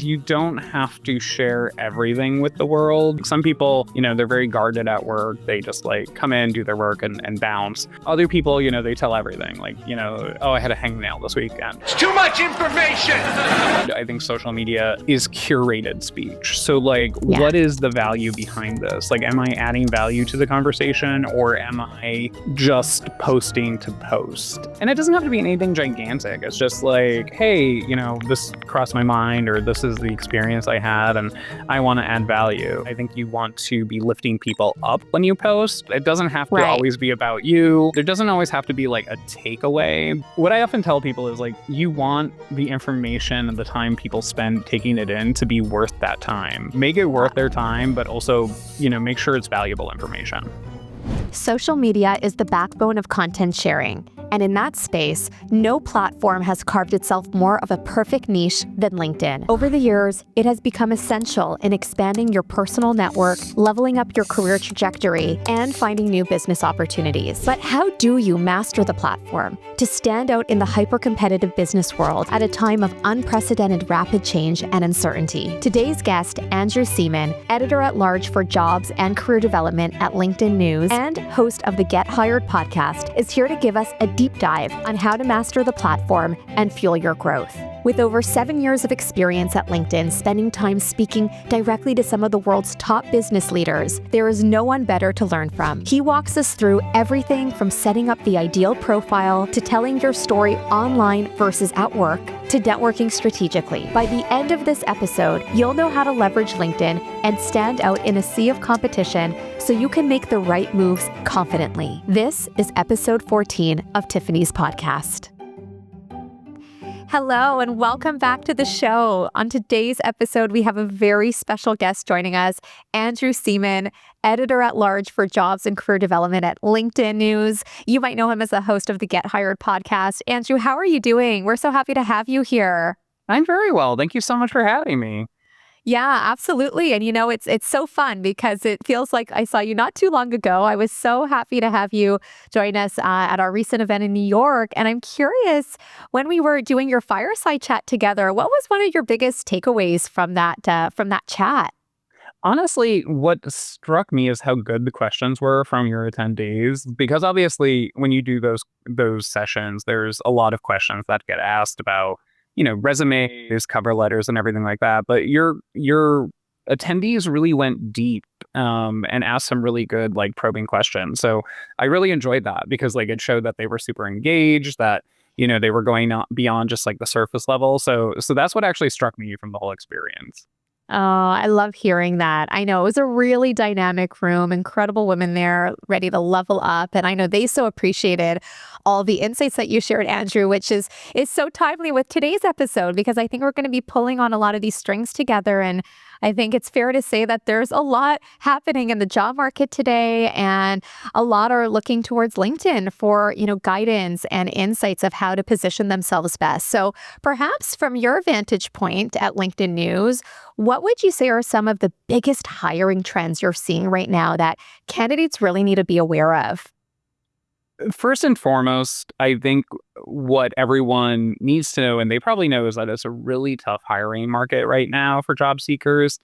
you don't have to share everything with the world. Some people, they're very guarded at work. They just like come in, do their work and bounce. Other people, they tell everything. Like, oh, I had a hangnail this weekend. It's too much information. I think social media is curated speech. So like, what is the value behind this? Like, am I adding value to the conversation, or am I just posting to post? And it doesn't have to be anything gigantic. It's just like, hey, this crossed my mind, or this is the experience I had and I want to add value. I think you want to be lifting people up when you post. It doesn't have to always be about you. There doesn't always have to be like a takeaway. What I often tell people is like, you want the information and the time people spend taking it in to be worth that time. Make it worth their time, but also, make sure it's valuable information. Social media is the backbone of content sharing. And in that space, no platform has carved itself more of a perfect niche than LinkedIn. Over the years, it has become essential in expanding your personal network, leveling up your career trajectory, and finding new business opportunities. But how do you master the platform to stand out in the hyper-competitive business world at a time of unprecedented rapid change and uncertainty? Today's guest, Andrew Seaman, editor-at-large for jobs and career development at LinkedIn News and host of the Get Hired podcast, is here to give us a deep dive on how to master the platform and fuel your growth. With over 7 years of experience at LinkedIn, spending time speaking directly to some of the world's top business leaders, there is no one better to learn from. He walks us through everything from setting up the ideal profile to telling your story online versus at work to networking strategically. By the end of this episode, you'll know how to leverage LinkedIn and stand out in a sea of competition so you can make the right moves confidently. This is episode 14 of Tiffany's podcast. Hello, and welcome back to the show. On today's episode, we have a very special guest joining us, Andrew Seaman, editor-at-large for jobs and career development at LinkedIn News. You might know him as the host of the Get Hired podcast. Andrew, how are you doing? We're so happy to have you here. I'm very well. Thank you so much for having me. Yeah, absolutely. And it's so fun because it feels like I saw you not too long ago. I was so happy to have you join us at our recent event in New York. And I'm curious, when we were doing your fireside chat together, what was one of your biggest takeaways from that chat? Honestly, what struck me is how good the questions were from your attendees, because obviously when you do those sessions, there's a lot of questions that get asked about resumes, cover letters, and everything like that. But your attendees really went deep and asked some really good, like, probing questions. So I really enjoyed that because, like, it showed that they were super engaged, that they were going beyond just like the surface level. So that's what actually struck me from the whole experience. Oh, I love hearing that. I know it was a really dynamic room, incredible women there ready to level up. And I know they so appreciated all the insights that you shared, Andrew, which is so timely with today's episode, because I think we're going to be pulling on a lot of these strings together. And I think it's fair to say that there's a lot happening in the job market today, and a lot are looking towards LinkedIn for, guidance and insights of how to position themselves best. So perhaps from your vantage point at LinkedIn News, what would you say are some of the biggest hiring trends you're seeing right now that candidates really need to be aware of? First and foremost, I think what everyone needs to know, and they probably know, is that it's a really tough hiring market right now for job seekers.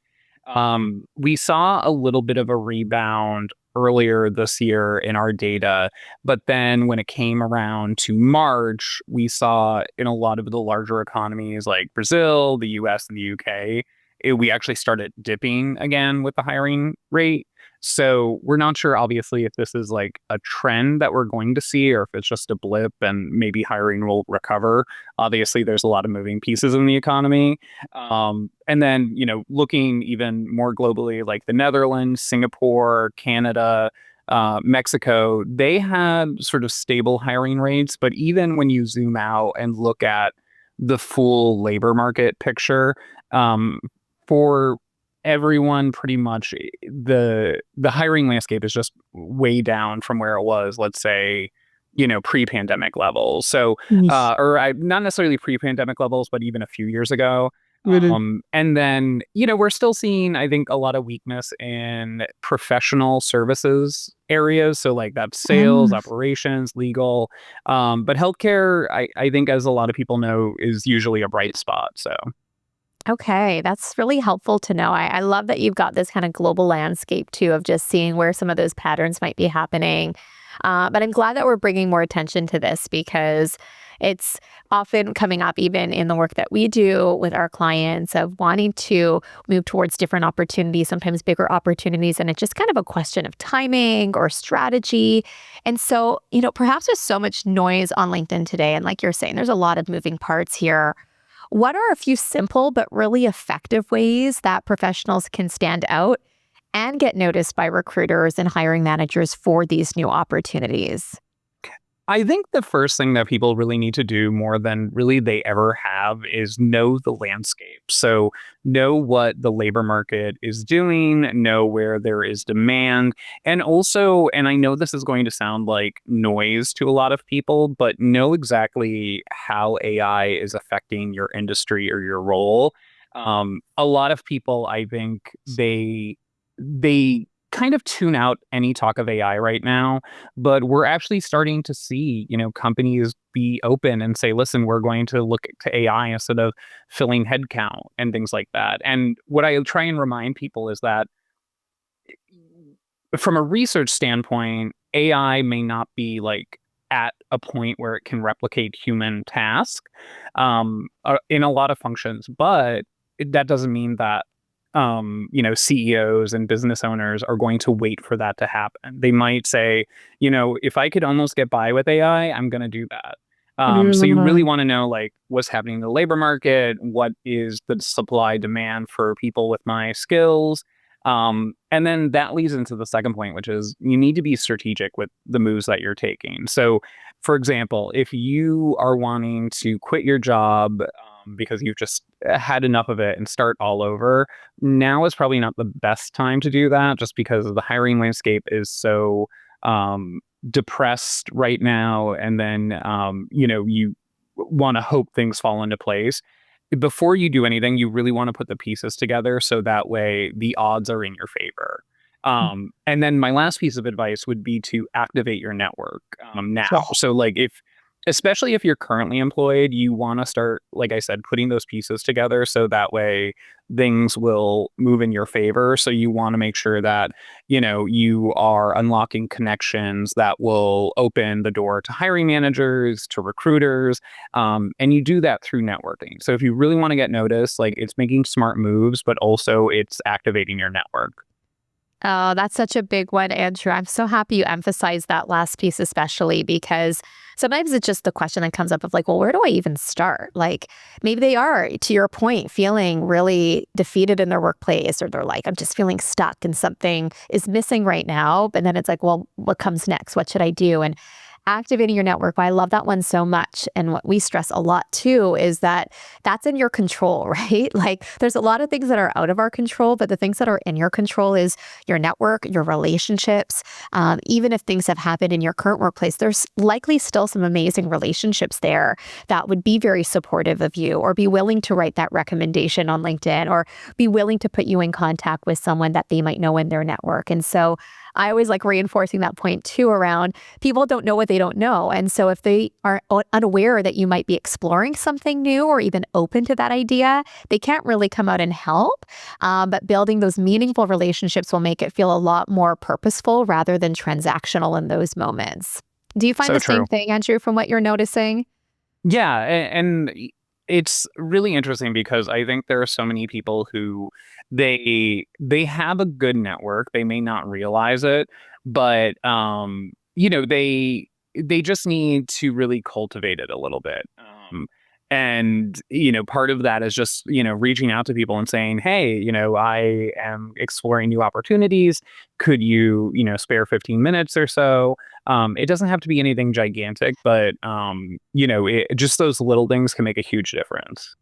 We saw a little bit of a rebound earlier this year in our data, but then when it came around to March, we saw in a lot of the larger economies like Brazil, the US, and the UK, we actually started dipping again with the hiring rate. So we're not sure, obviously, if this is like a trend that we're going to see, or if it's just a blip and maybe hiring will recover. Obviously, there's a lot of moving pieces in the economy. And then, looking even more globally, like the Netherlands, Singapore, Canada, Mexico, they had sort of stable hiring rates. But even when you zoom out and look at the full labor market picture, for everyone, pretty much the hiring landscape is just way down from where it was, let's say, pre-pandemic levels. So, not necessarily pre-pandemic levels, but even a few years ago. And then, we're still seeing, I think, a lot of weakness in professional services areas. So like that's sales, operations, legal. But healthcare, I think, as a lot of people know, is usually a bright spot. So. Okay, that's really helpful to know. I love that you've got this kind of global landscape too of just seeing where some of those patterns might be happening. But I'm glad that we're bringing more attention to this because it's often coming up even in the work that we do with our clients of wanting to move towards different opportunities, sometimes bigger opportunities. And it's just kind of a question of timing or strategy. And so, perhaps there's so much noise on LinkedIn today. And like you're saying, there's a lot of moving parts here. What are a few simple but really effective ways that professionals can stand out and get noticed by recruiters and hiring managers for these new opportunities? I think the first thing that people really need to do more than really they ever have is know the landscape. So, know what the labor market is doing, know where there is demand, and also, and I know this is going to sound like noise to a lot of people, but know exactly how AI is affecting your industry or your role. A lot of people, I think, they kind of tune out any talk of AI right now, but we're actually starting to see, companies be open and say, listen, we're going to look to AI instead of filling headcount and things like that. And what I try and remind people is that from a research standpoint, AI may not be like at a point where it can replicate human task in a lot of functions, but that doesn't mean that CEOs and business owners are going to wait for that to happen. They might say, if I could almost get by with AI, I'm going to do that. So you really Mm. want to know like what's happening in the labor market, what is the supply demand for people with my skills, and then that leads into the second point, which is you need to be strategic with the moves that you're taking. So, for example, if you are wanting to quit your job because you've just had enough of it and start all over, now is probably not the best time to do that just because the hiring landscape is so depressed right now. And then, you want to hope things fall into place before you do anything, you really want to put the pieces together so that way the odds are in your favor. And then my last piece of advice would be to activate your network now. Yes. So, like, especially if you're currently employed, you want to start, like I said, putting those pieces together so that way things will move in your favor. So, you want to make sure that, you are unlocking connections that will open the door to hiring managers, to recruiters, and you do that through networking. So if you really want to get noticed, like it's making smart moves, but also it's activating your network. Oh, that's such a big one, Andrew. I'm so happy you emphasized that last piece, especially because sometimes it's just the question that comes up of like, well, where do I even start? Like maybe they are, to your point, feeling really defeated in their workplace, or they're like, I'm just feeling stuck and something is missing right now. But then it's like, well, what comes next? What should I do? And activating your network, I love that one so much. And what we stress a lot too is that that's in your control, right? Like there's a lot of things that are out of our control, but the things that are in your control is your network, your relationships. Even if things have happened in your current workplace, there's likely still some amazing relationships there that would be very supportive of you or be willing to write that recommendation on LinkedIn or be willing to put you in contact with someone that they might know in their network. And so I always like reinforcing that point too around people don't know what they don't know. And so if they are unaware that you might be exploring something new or even open to that idea, they can't really come out and help. But building those meaningful relationships will make it feel a lot more purposeful rather than transactional in those moments. Do you find So the same true. thing, Andrew, from what you're noticing? Yeah, and it's really interesting because I think there are so many people who they have a good network. They may not realize it, but they just need to really cultivate it a little bit. And part of that is just reaching out to people and saying, hey, I am exploring new opportunities. Could you spare 15 minutes or so? It doesn't have to be anything gigantic, but just those little things can make a huge difference.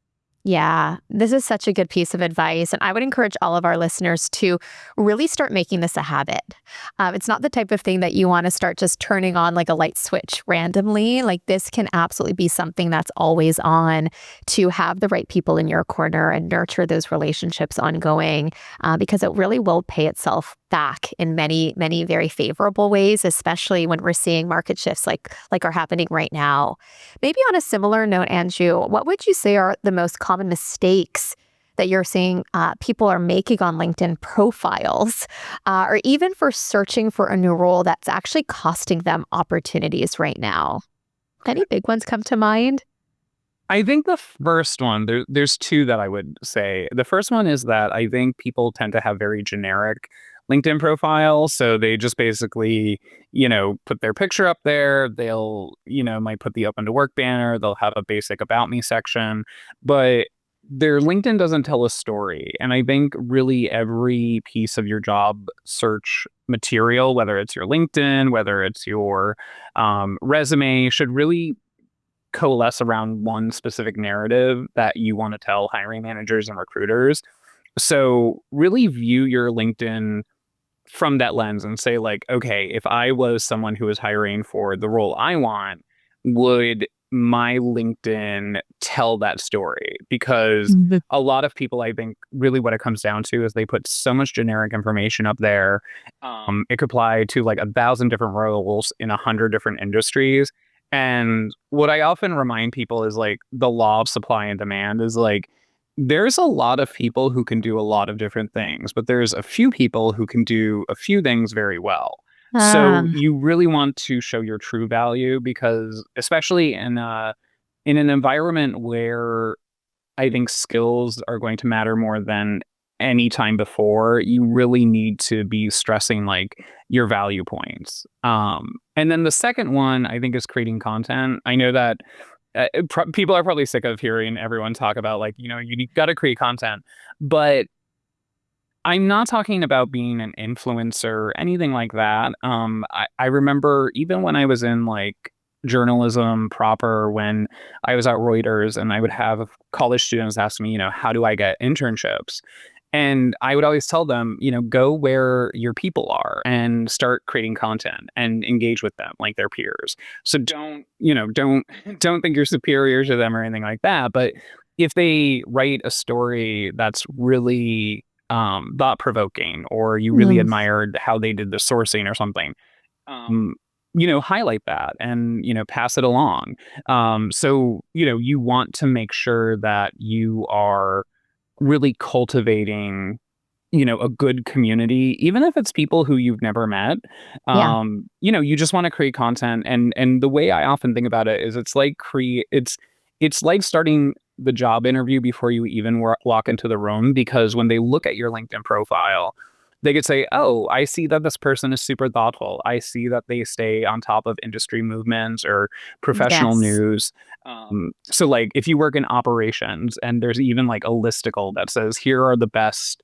Yeah, this is such a good piece of advice. And I would encourage all of our listeners to really start making this a habit. It's not the type of thing that you want to start just turning on like a light switch randomly. Like, this can absolutely be something that's always on to have the right people in your corner and nurture those relationships ongoing because it really will pay itself back in many, many very favorable ways, especially when we're seeing market shifts like are happening right now. Maybe on a similar note, Andrew, what would you say are the most common mistakes that you're seeing people are making on LinkedIn profiles, or even for searching for a new role that's actually costing them opportunities right now? Any big ones come to mind? I think the first one, there's two that I would say. The first one is that I think people tend to have very generic LinkedIn profiles. So they just basically, put their picture up there. They'll, might put the open to work banner. They'll have a basic about me section, but their LinkedIn doesn't tell a story. And I think really every piece of your job search material, whether it's your LinkedIn, whether it's your resume, should really coalesce around one specific narrative that you want to tell hiring managers and recruiters. So really view your LinkedIn from that lens and say, like, okay, if I was someone who was hiring for the role I want, would my LinkedIn tell that story? Because Mhm. a lot of people, I think, really what it comes down to is they put so much generic information up there. It could apply to like 1,000 different roles in 100 different industries. And what I often remind people is like the law of supply and demand is like, there's a lot of people who can do a lot of different things, but there's a few people who can do a few things very well. So Ah, you really want to show your true value because especially in an environment where I think skills are going to matter more than any time before, you really need to be stressing like your value points. And then the second one I think is creating content. I know that people are probably sick of hearing everyone talk about like, you got to create content, but I'm not talking about being an influencer or anything like that. I remember even when I was in like journalism proper, when I was at Reuters and I would have college students ask me, how do I get internships? And I would always tell them, go where your people are and start creating content and engage with them like their peers. So don't think you're superior to them or anything like that. But if they write a story that's really thought provoking, or you really mm, admired how they did the sourcing or something, um, highlight that and, pass it along. So, you want to make sure that you are really cultivating, a good community, even if it's people who you've never met. yeah. You just want to create content. And the way I often think about it is it's like starting the job interview before you even walk into the room, because when they look at your LinkedIn profile, they could say, oh, I see that this person is super thoughtful. I see that they stay on top of industry movements or professional Yes. news. So like if you work in operations and there's even like a listicle that says, here are the best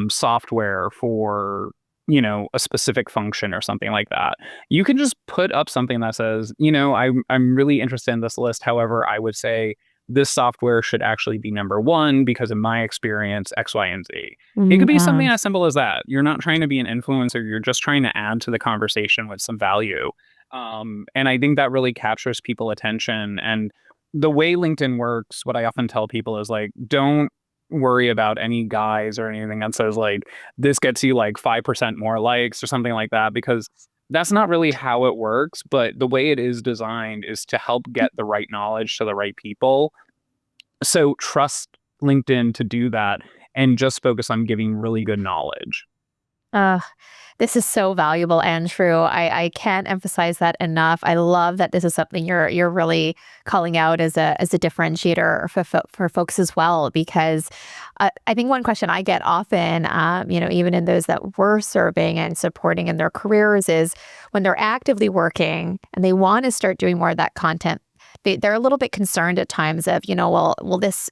software for, a specific function or something like that. You can just put up something that says, I'm really interested in this list. However, I would say this software should actually be number one because in my experience, X, Y, and Z. It could be Yeah. something as simple as that. You're not trying to be an influencer. You're just trying to add to the conversation with some value. And I think that really captures people attention. And the way LinkedIn works, what I often tell people is like, don't worry about any guys or anything that says like, this gets you like 5% more likes or something like that, because that's not really how it works. But the way it is designed is to help get the right knowledge to the right people. So trust LinkedIn to do that and just focus on giving really good knowledge. Uh, this is so valuable and true. I can't emphasize that enough. I love that this is something you're really calling out as a differentiator for folks as well. Because I think one question I get often, even in those that we're serving and supporting in their careers, is when they're actively working and they want to start doing more of that content. They're a little bit concerned at times of, well, will this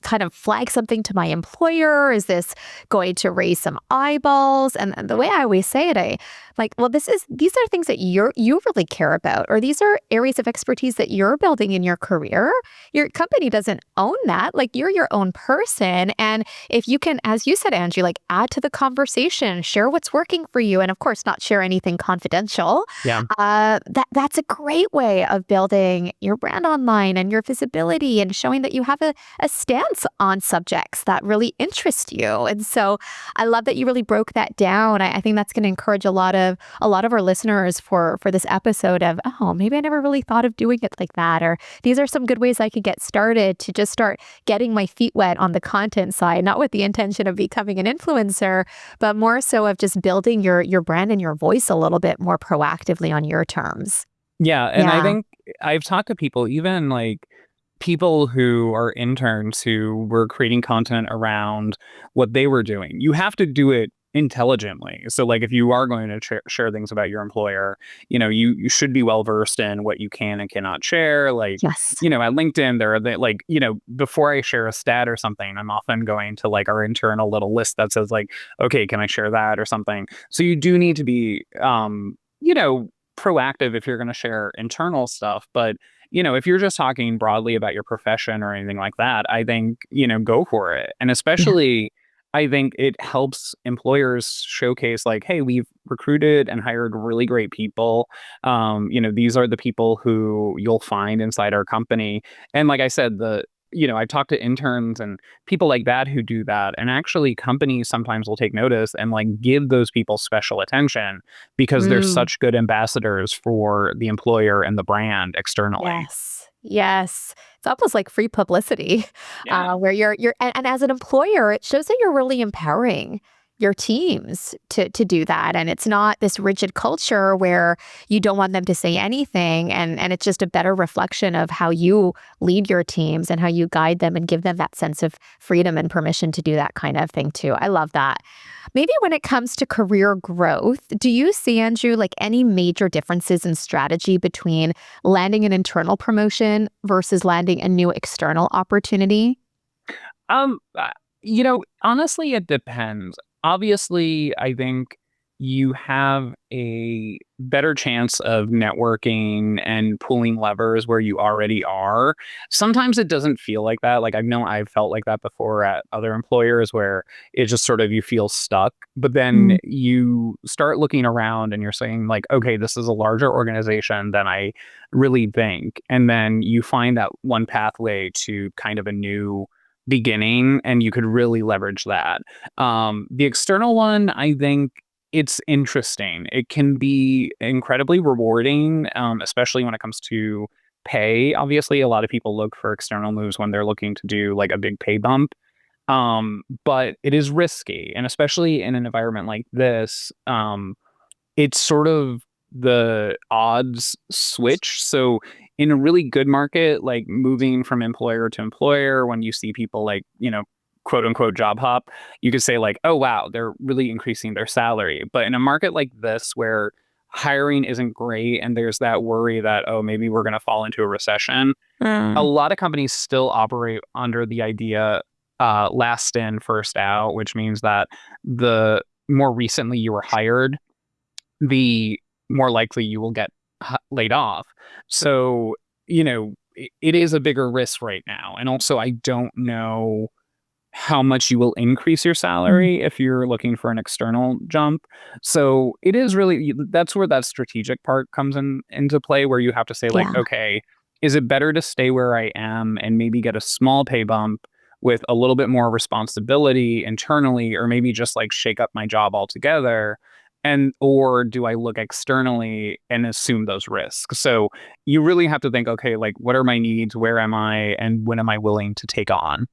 kind of flag something to my employer? Is this going to raise some eyeballs? And the way I always say it, I like, well, these are things that you really care about, or these are areas of expertise that you're building in your career. Your company doesn't own that. Like, you're your own person. And if you can, as you said, Angie, like, add to the conversation, share what's working for you, and of course, not share anything confidential. Yeah. That's a great way of building your brand online and your visibility and showing that you have a stand consultants on subjects that really interest you. And so I love that you really broke that down. I think that's going to encourage a lot of our listeners for this episode of, oh, maybe I never really thought of doing it like that. Or these are some good ways I could get started to just start getting my feet wet on the content side, not with the intention of becoming an influencer, but more so of just building your brand and your voice a little bit more proactively on your terms. Yeah, and I Yeah. think I've talked to people, even like people who are interns who were creating content around what they were doing. You have to do it intelligently. So, like, if you are going to share things about your employer, you should be well versed in what you can and cannot share. Like, Yes. at LinkedIn, there are like, before I share a stat or something, I'm often going to like our internal little list that says like, okay, can I share that or something? So you do need to be, proactive if you're going to share internal stuff. But, if you're just talking broadly about your profession or anything like that, I think, go for it. And Yeah. especially, I think it helps employers showcase like, hey, we've recruited and hired really great people. These are the people who you'll find inside our company. And like I said, I've talked to interns and people like that who do that. And actually, companies sometimes will take notice and like give those people special attention because they're Mm. such good ambassadors for the employer and the brand externally. Yes. Yes. It's almost like free publicity, Yeah. where and as an employer, it shows that you're really empowering your teams to do that. And it's not this rigid culture where you don't want them to say anything. And it's just a better reflection of how you lead your teams and how you guide them and give them that sense of freedom and permission to do that kind of thing too. I love that. Maybe when it comes to career growth, do you see, Andrew, like any major differences in strategy between landing an internal promotion versus landing a new external opportunity? Honestly, it depends. Obviously, I think you have a better chance of networking and pulling levers where you already are. Sometimes it doesn't feel like that. Like, I know I've felt like that before at other employers where it just sort of you feel stuck. But then Mm. you start looking around and you're saying, like, okay, this is a larger organization than I really think. And then you find that one pathway to kind of a new beginning and you could really leverage that. The external one, I think it's interesting. It can be incredibly rewarding, especially when it comes to pay. Obviously, a lot of people look for external moves when they're looking to do like a big pay bump. But it is risky, and especially in an environment like this, it's sort of the odds switch. So in a really good market, like moving from employer to employer, when you see people like, quote unquote job hop, you could say like, oh wow, they're really increasing their salary. But in a market like this where hiring isn't great and there's that worry that, oh, maybe we're going to fall into a recession, a Mm. lot of companies still operate under the idea last in, first out, which means that the more recently you were hired, the more likely you will get laid off. So, it is a bigger risk right now. And also, I don't know how much you will increase your Mm. salary if you're looking for an external jump. So it is really that's where that strategic part comes into play where you have to say like, Yeah. okay, is it better to stay where I am and maybe get a small pay bump with a little bit more responsibility internally or maybe just like shake up my job altogether? And or do I look externally and assume those risks? So you really have to think, okay, like what are my needs? Where am I? And when am I willing to take on?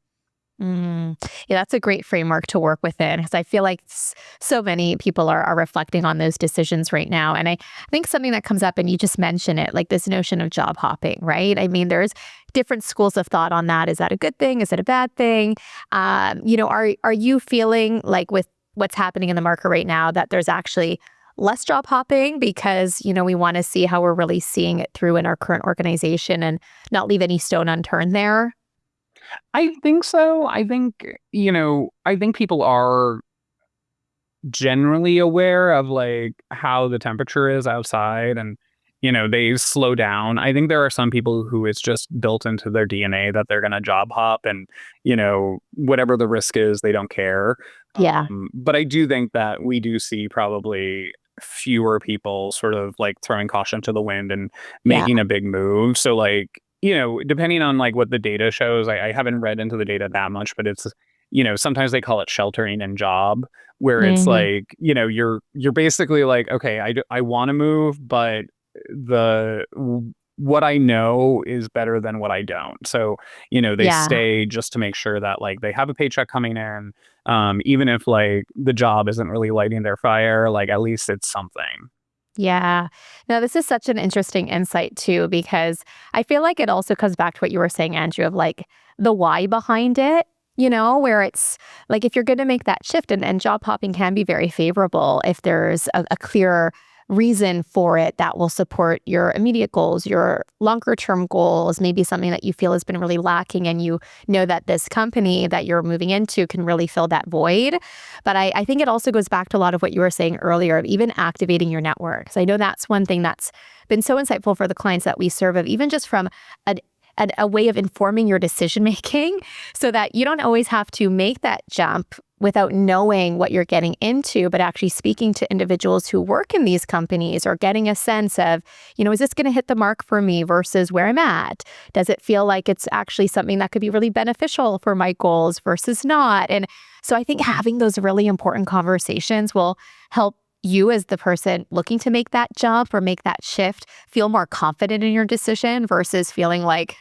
Mm. Yeah, that's a great framework to work within because I feel like so many people are reflecting on those decisions right now. And I think something that comes up, and you just mentioned it, like this notion of job hopping, right? I mean, there's different schools of thought on that. Is that a good thing? Is it a bad thing? Are you feeling like with what's happening in the market right now that there's actually less job hopping because we want to see how we're really seeing it through in our current organization and not leave any stone unturned there? I think so. I think people are generally aware of like how the temperature is outside and they slow down. I think there are some people who it's just built into their DNA that they're going to job hop and whatever the risk is, they don't care. Yeah. But I do think that we do see probably fewer people sort of like throwing caution to the wind and Yeah. making a big move. So like depending on like what the data shows, I haven't read into the data that much, but it's, sometimes they call it sheltering in job, where it's Hmm. like, you're basically like, okay, I want to move, but the what I know is better than what I don't. So, they Yeah. stay just to make sure that like they have a paycheck coming in, even if like the job isn't really lighting their fire, like at least it's something. Yeah. No, this is such an interesting insight too, because I feel like it also comes back to what you were saying, Andrew, of like the why behind it, where it's like if you're going to make that shift, and job hopping can be very favorable if there's a clear reason for it that will support your immediate goals, your longer term goals, maybe something that you feel has been really lacking, and you know that this company that you're moving into can really fill that void. But I think it also goes back to a lot of what you were saying earlier of even activating your networks. I know that's one thing that's been so insightful for the clients that we serve, of even just from a a way of informing your decision making so that you don't always have to make that jump without knowing what you're getting into, but actually speaking to individuals who work in these companies or getting a sense of, is this going to hit the mark for me versus where I'm at? Does it feel like it's actually something that could be really beneficial for my goals versus not? And so I think having those really important conversations will help you as the person looking to make that jump or make that shift feel more confident in your decision versus feeling like,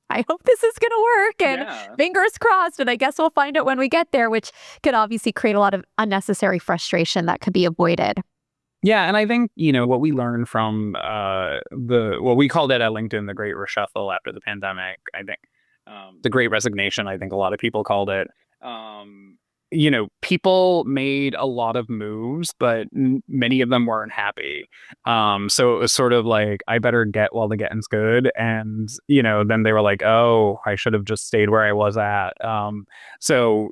I hope this is going to work and Yeah. fingers crossed. And I guess we'll find out when we get there, which could obviously create a lot of unnecessary frustration that could be avoided. Yeah, and I think, what we learned from the what we called it at LinkedIn, the great reshuffle after the pandemic, I think. The great resignation, I think a lot of people called it. Um, people made a lot of moves, but many of them weren't happy. So it was sort of like, I better get while the getting's good. And, then they were like, oh, I should have just stayed where I was at. So,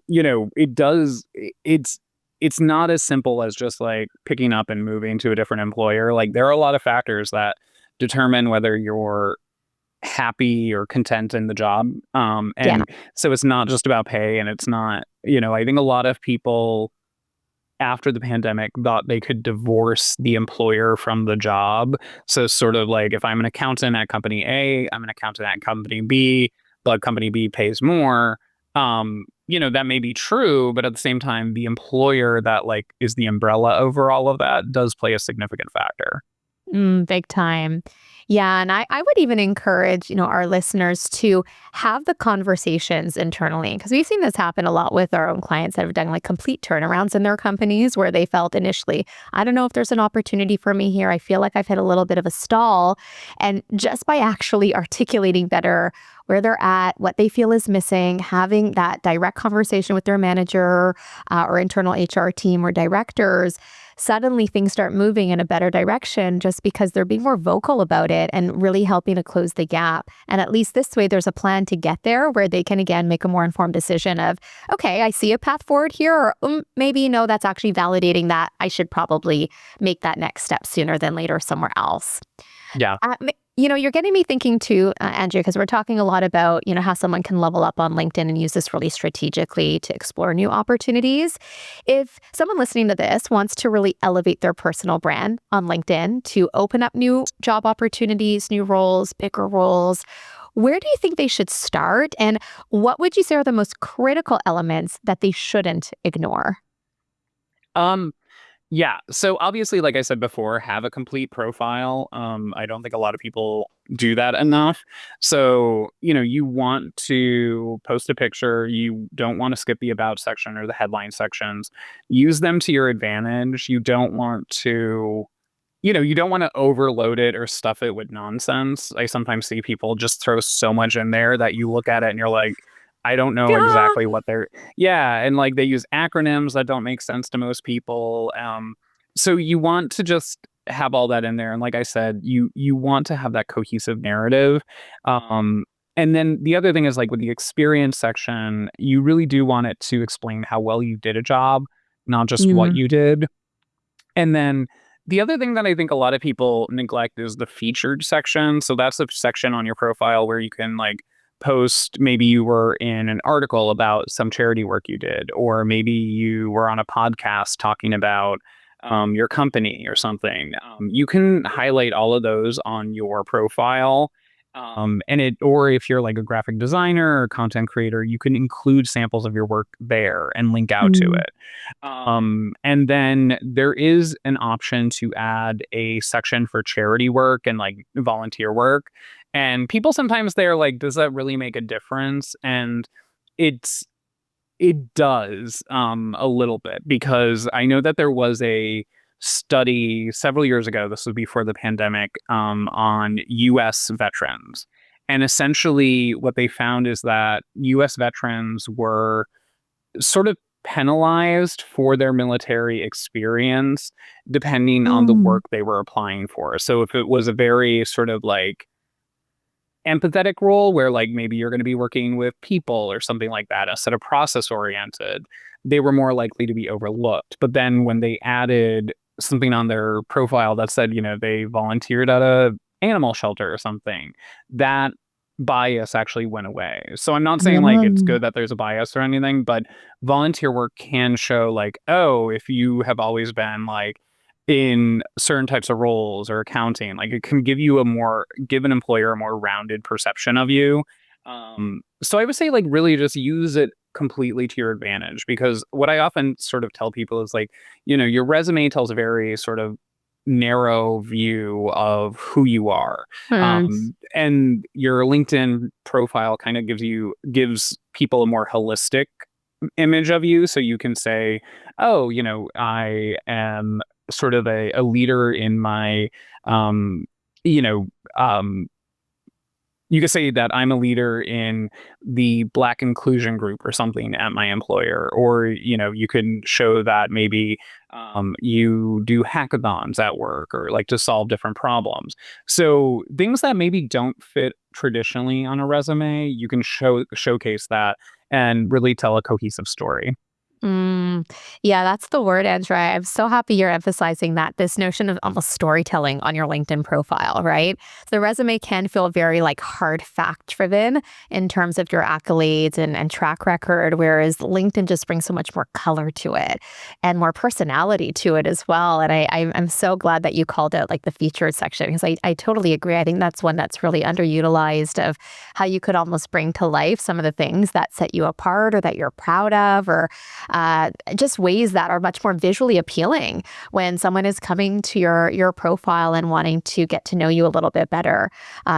it's not as simple as just like picking up and moving to a different employer. Like there are a lot of factors that determine whether you're happy or content in the job. Yeah. And so it's not just about pay, and it's not, I think a lot of people after the pandemic thought they could divorce the employer from the job. So sort of like, if I'm an accountant at company A, I'm an accountant at company B, but company B pays more. That may be true, but at the same time, the employer that like is the umbrella over all of that does play a significant factor. Big time. Yeah. And I would even encourage, our listeners to have the conversations internally, because we've seen this happen a lot with our own clients that have done like complete turnarounds in their companies where they felt initially, I don't know if there's an opportunity for me here. I feel like I've hit a little bit of a stall. And just by actually articulating better where they're at, what they feel is missing, having that direct conversation with their manager or internal HR team or directors, suddenly things start moving in a better direction just because they're being more vocal about it and really helping to close the gap. And at least this way, there's a plan to get there where they can, again, make a more informed decision of, okay, I see a path forward here, or maybe no, that's actually validating that I should probably make that next step sooner than later somewhere else. Yeah. You're getting me thinking too, Andrew, because we're talking a lot about, how someone can level up on LinkedIn and use this really strategically to explore new opportunities. If someone listening to this wants to really elevate their personal brand on LinkedIn to open up new job opportunities, new roles, bigger roles, where do you think they should start? And what would you say are the most critical elements that they shouldn't ignore? Um, Yeah. So obviously, like I said before, have a complete profile. I don't think a lot of people do that enough. So, you want to post a picture. You don't want to skip the about section or the headline sections. Use them to your advantage. You don't want to overload it or stuff it with nonsense. I sometimes see people just throw so much in there that you look at it and you're like, I don't know Yeah. exactly what they're, yeah. And like they use acronyms that don't make sense to most people. So you want to just have all that in there. And like I said, you want to have that cohesive narrative. Um, and then the other thing is like with the experience section, you really do want it to explain how well you did a job, not just what Mm, you did. And then the other thing that I think a lot of people neglect is the featured section. So that's a section on your profile where you can like post, maybe you were in an article about some charity work you did, or maybe you were on a podcast talking about your company or something. You can highlight all of those on your profile. Or if you're like a graphic designer or content creator, you can include samples of your work there and link out to Mm. it. And then there is an option to add a section for charity work and like volunteer work. And people sometimes they're like, does that really make a difference? And it's it does a little bit because I know that there was a study several years ago, this was before the pandemic, on US veterans. And essentially what they found is that US veterans were sort of penalized for their military experience depending on the Mm. work they were applying for. So if it was a very sort of like empathetic role where like maybe you're going to be working with people or something like that instead of process oriented, they were more likely to be overlooked. But then when they added something on their profile that said, they volunteered at a animal shelter or something, that bias actually went away. So I'm not saying like it's Mm. good that there's a bias or anything, but volunteer work can show like, oh, if you have always been like in certain types of roles or accounting, like it can give an employer a more rounded perception of you. So I would say like really just use it completely to your advantage because what I often sort of tell people is like, your resume tells a very sort of narrow view of who you are. Mm. And your LinkedIn profile kind of gives people a more holistic image of you. So you can say, oh, I am sort of a leader in my, um, you know, um, you could say that I'm a leader in the Black inclusion group or something at my employer, or you can show that maybe you do hackathons at work or like to solve different problems. So things that maybe don't fit traditionally on a resume, you can showcase that and really tell a cohesive story. Mm, yeah, that's the word, Andrea. I'm so happy you're emphasizing that this notion of almost storytelling on your LinkedIn profile, right? The resume can feel very like hard fact driven in terms of your accolades and track record, whereas LinkedIn just brings so much more color to it and more personality to it as well. And I'm so glad that you called out like the featured section because I totally agree. I think that's one that's really underutilized of how you could almost bring to life some of the things that set you apart or that you're proud of or just ways that are much more visually appealing when someone is coming to your profile and wanting to get to know you a little bit better.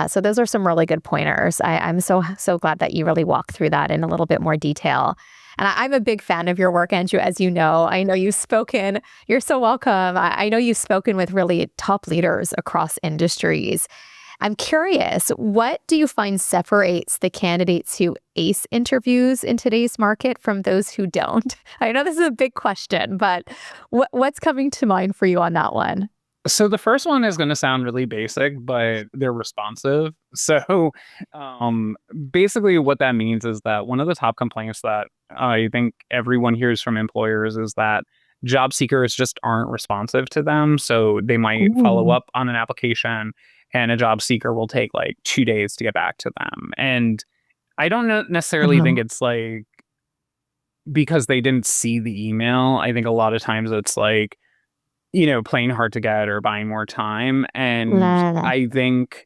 So those are some really good pointers. I'm so glad that you really walked through that in a little bit more detail. And I'm a big fan of your work, Andrew, as you know. I know you've spoken, you're so welcome. I know you've spoken with really top leaders across industries. I'm curious, what do you find separates the candidates who ace interviews in today's market from those who don't? I know this is a big question, but what's coming to mind for you on that one? So the first one is going to sound really basic, but they're responsive. So um, basically, what that means is that one of the top complaints that I think everyone hears from employers is that job seekers just aren't responsive to them. So they might follow Ooh. up on an application, and a job seeker will take like 2 days to get back to them. And I don't necessarily think Oh. it's like because they didn't see the email. I think a lot of times it's like playing hard to get or buying more time. And La, la, la. I think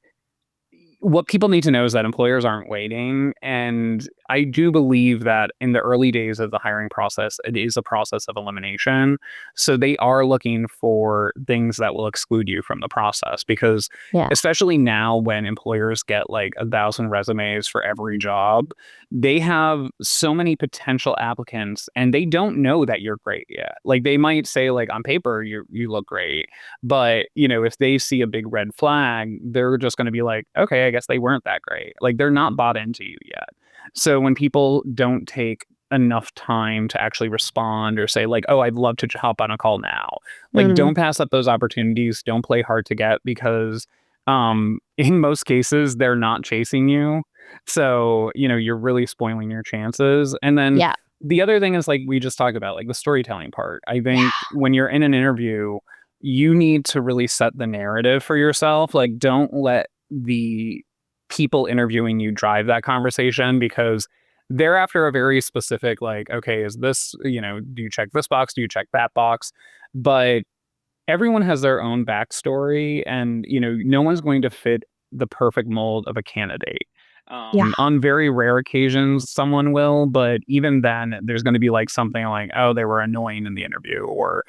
what people need to know is that employers aren't waiting. And I do believe that in the early days of the hiring process, it is a process of elimination. So they are looking for things that will exclude you from the process because, Yeah. especially now when employers get like 1,000 resumes for every job, they have so many potential applicants and they don't know that you're great yet. Like they might say, like, on paper, you look great. But, if they see a big red flag, they're just going to be like, okay, I guess they weren't that great. Like they're not bought into you yet. So when people don't take enough time to actually respond or say like, oh, I'd love to hop on a call now, like Mm. don't pass up those opportunities. Don't play hard to get because in most cases they're not chasing you. So, you're really spoiling your chances. And then Yeah. the other thing is like we just talked about, like the storytelling part. I think Yeah. when you're in an interview, you need to really set the narrative for yourself. Like, don't let the people interviewing you drive that conversation because they're after a very specific, like, okay, is this, do you check this box? Do you check that box? But everyone has their own backstory and, no one's going to fit the perfect mold of a candidate. Yeah. On very rare occasions, someone will, but even then, there's going to be like something like, oh, they were annoying in the interview, or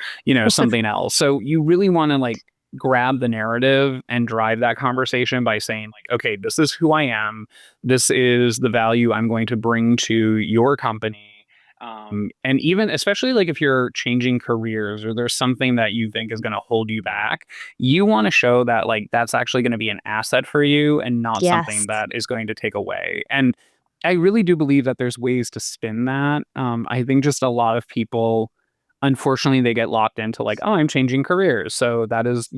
something else. So you really want to like grab the narrative and drive that conversation by saying like, okay, this is who I am. This is the value I'm going to bring to your company. And even especially like if you're changing careers or there's something that you think is going to hold you back, you want to show that like that's actually going to be an asset for you and not Yes. something that is going to take away. And I really do believe that there's ways to spin that. I think just a lot of people, unfortunately, they get locked into like, oh, I'm changing careers. So that is,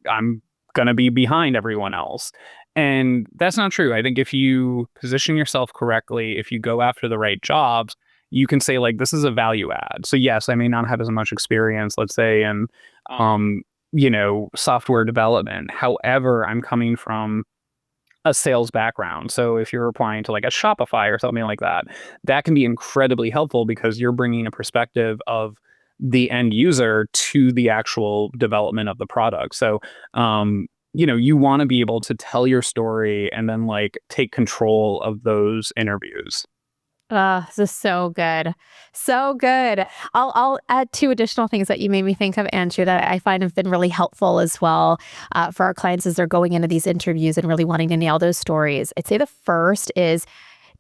I'm going to be behind everyone else. And that's not true. I think if you position yourself correctly, if you go after the right jobs, you can say like this is a value add. So yes, I may not have as much experience, let's say, in um, software development. However, I'm coming from a sales background. So if you're applying to like a Shopify or something like that, that can be incredibly helpful because you're bringing a perspective of the end user to the actual development of the product. So, you want to be able to tell your story and then like take control of those interviews. This is so good. So good. I'll add two additional things that you made me think of, Andrew, that I find have been really helpful as well for our clients as they're going into these interviews and really wanting to nail those stories. I'd say the first is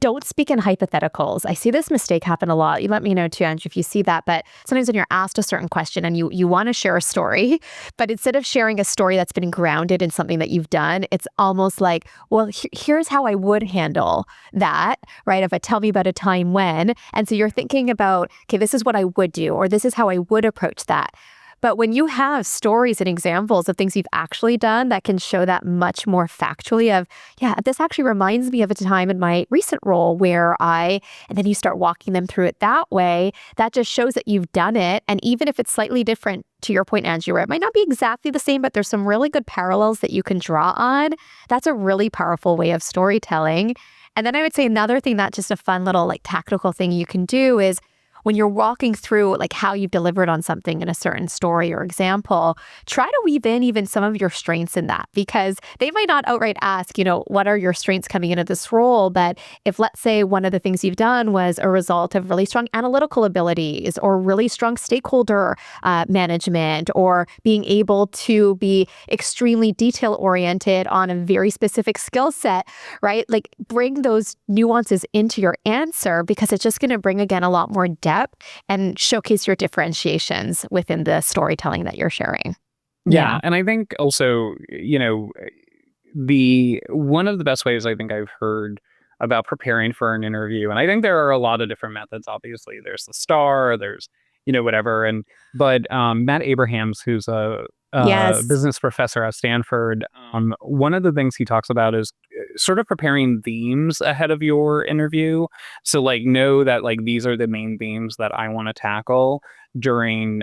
don't speak in hypotheticals. I see this mistake happen a lot. You let me know too, Andrew, if you see that. But sometimes when you're asked a certain question and you want to share a story, but instead of sharing a story that's been grounded in something that you've done, it's almost like, well, here's how I would handle that, right? If I tell me about a time when, and so you're thinking about, okay, this is what I would do, or this is how I would approach that. But when you have stories and examples of things you've actually done that can show that much more factually of, yeah, this actually reminds me of a time in my recent role where and then you start walking them through it that way, that just shows that you've done it. And even if it's slightly different, to your point, Angie, where it might not be exactly the same, but there's some really good parallels that you can draw on. That's a really powerful way of storytelling. And then I would say another thing that's just a fun little like tactical thing you can do is when you're walking through like how you've delivered on something in a certain story or example, try to weave in even some of your strengths in that because they might not outright ask, what are your strengths coming into this role? But if let's say one of the things you've done was a result of really strong analytical abilities or really strong stakeholder management or being able to be extremely detail oriented on a very specific skill set, right? Like bring those nuances into your answer because it's just going to bring again a lot more depth and showcase your differentiations within the storytelling that you're sharing. Yeah, Yeah. and I think also, the one of the best ways I think I've heard about preparing for an interview, and I think there are a lot of different methods. Obviously, there's the star, there's whatever, but Matt Abrahams, who's a Yes. business professor at Stanford, one of the things he talks about is sort of preparing themes ahead of your interview. So like know that like these are the main themes that I want to tackle during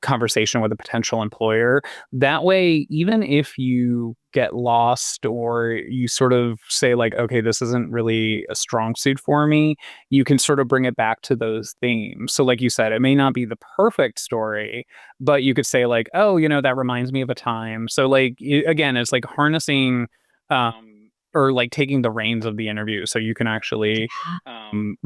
conversation with a potential employer. That way, even if you get lost or you sort of say like, okay, this isn't really a strong suit for me, you can sort of bring it back to those themes. So like you said, it may not be the perfect story, but you could say like, oh, that reminds me of a time. So like, again, it's like harnessing, or like taking the reins of the interview so you can actually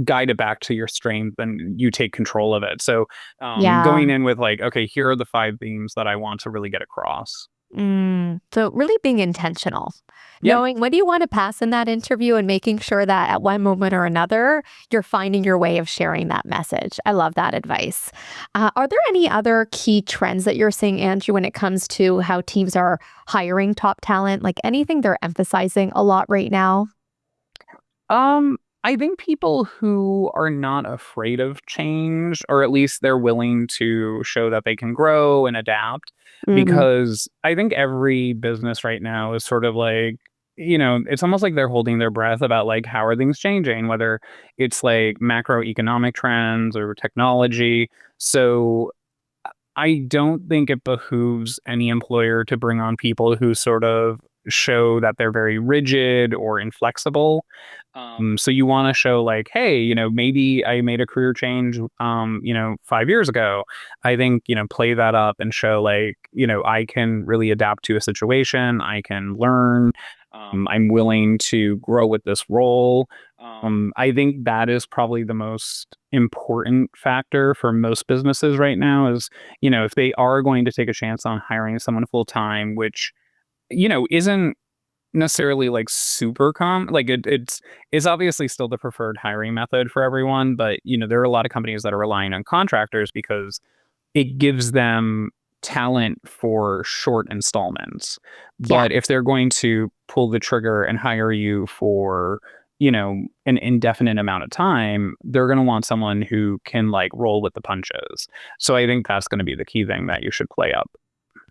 guide it back to your strength and you take control of it. So Yeah. going in with like, okay, here are the 5 themes that I want to really get across. So really being intentional, Yep. knowing what do you want to pass in that interview and making sure that at one moment or another, you're finding your way of sharing that message. I love that advice. Are there any other key trends that you're seeing, Andrew, when it comes to how teams are hiring top talent? Like anything they're emphasizing a lot right now? I think people who are not afraid of change, or at least they're willing to show that they can grow and adapt, Mm, because I think every business right now is sort of like, it's almost like they're holding their breath about like how are things changing, whether it's like macroeconomic trends or technology. So I don't think it behooves any employer to bring on people who sort of show that they're very rigid or inflexible. So you want to show like, hey, maybe I made a career change, 5 years ago. I think, play that up and show like, I can really adapt to a situation. I can learn. I'm willing to grow with this role. I think that is probably the most important factor for most businesses right now is, if they are going to take a chance on hiring someone full time, which, isn't necessarily like super like it's obviously still the preferred hiring method for everyone, but there are a lot of companies that are relying on contractors because it gives them talent for short installments. Yeah. But if they're going to pull the trigger and hire you for an indefinite amount of time, they're going to want someone who can like roll with the punches. So I think that's going to be the key thing that you should play up.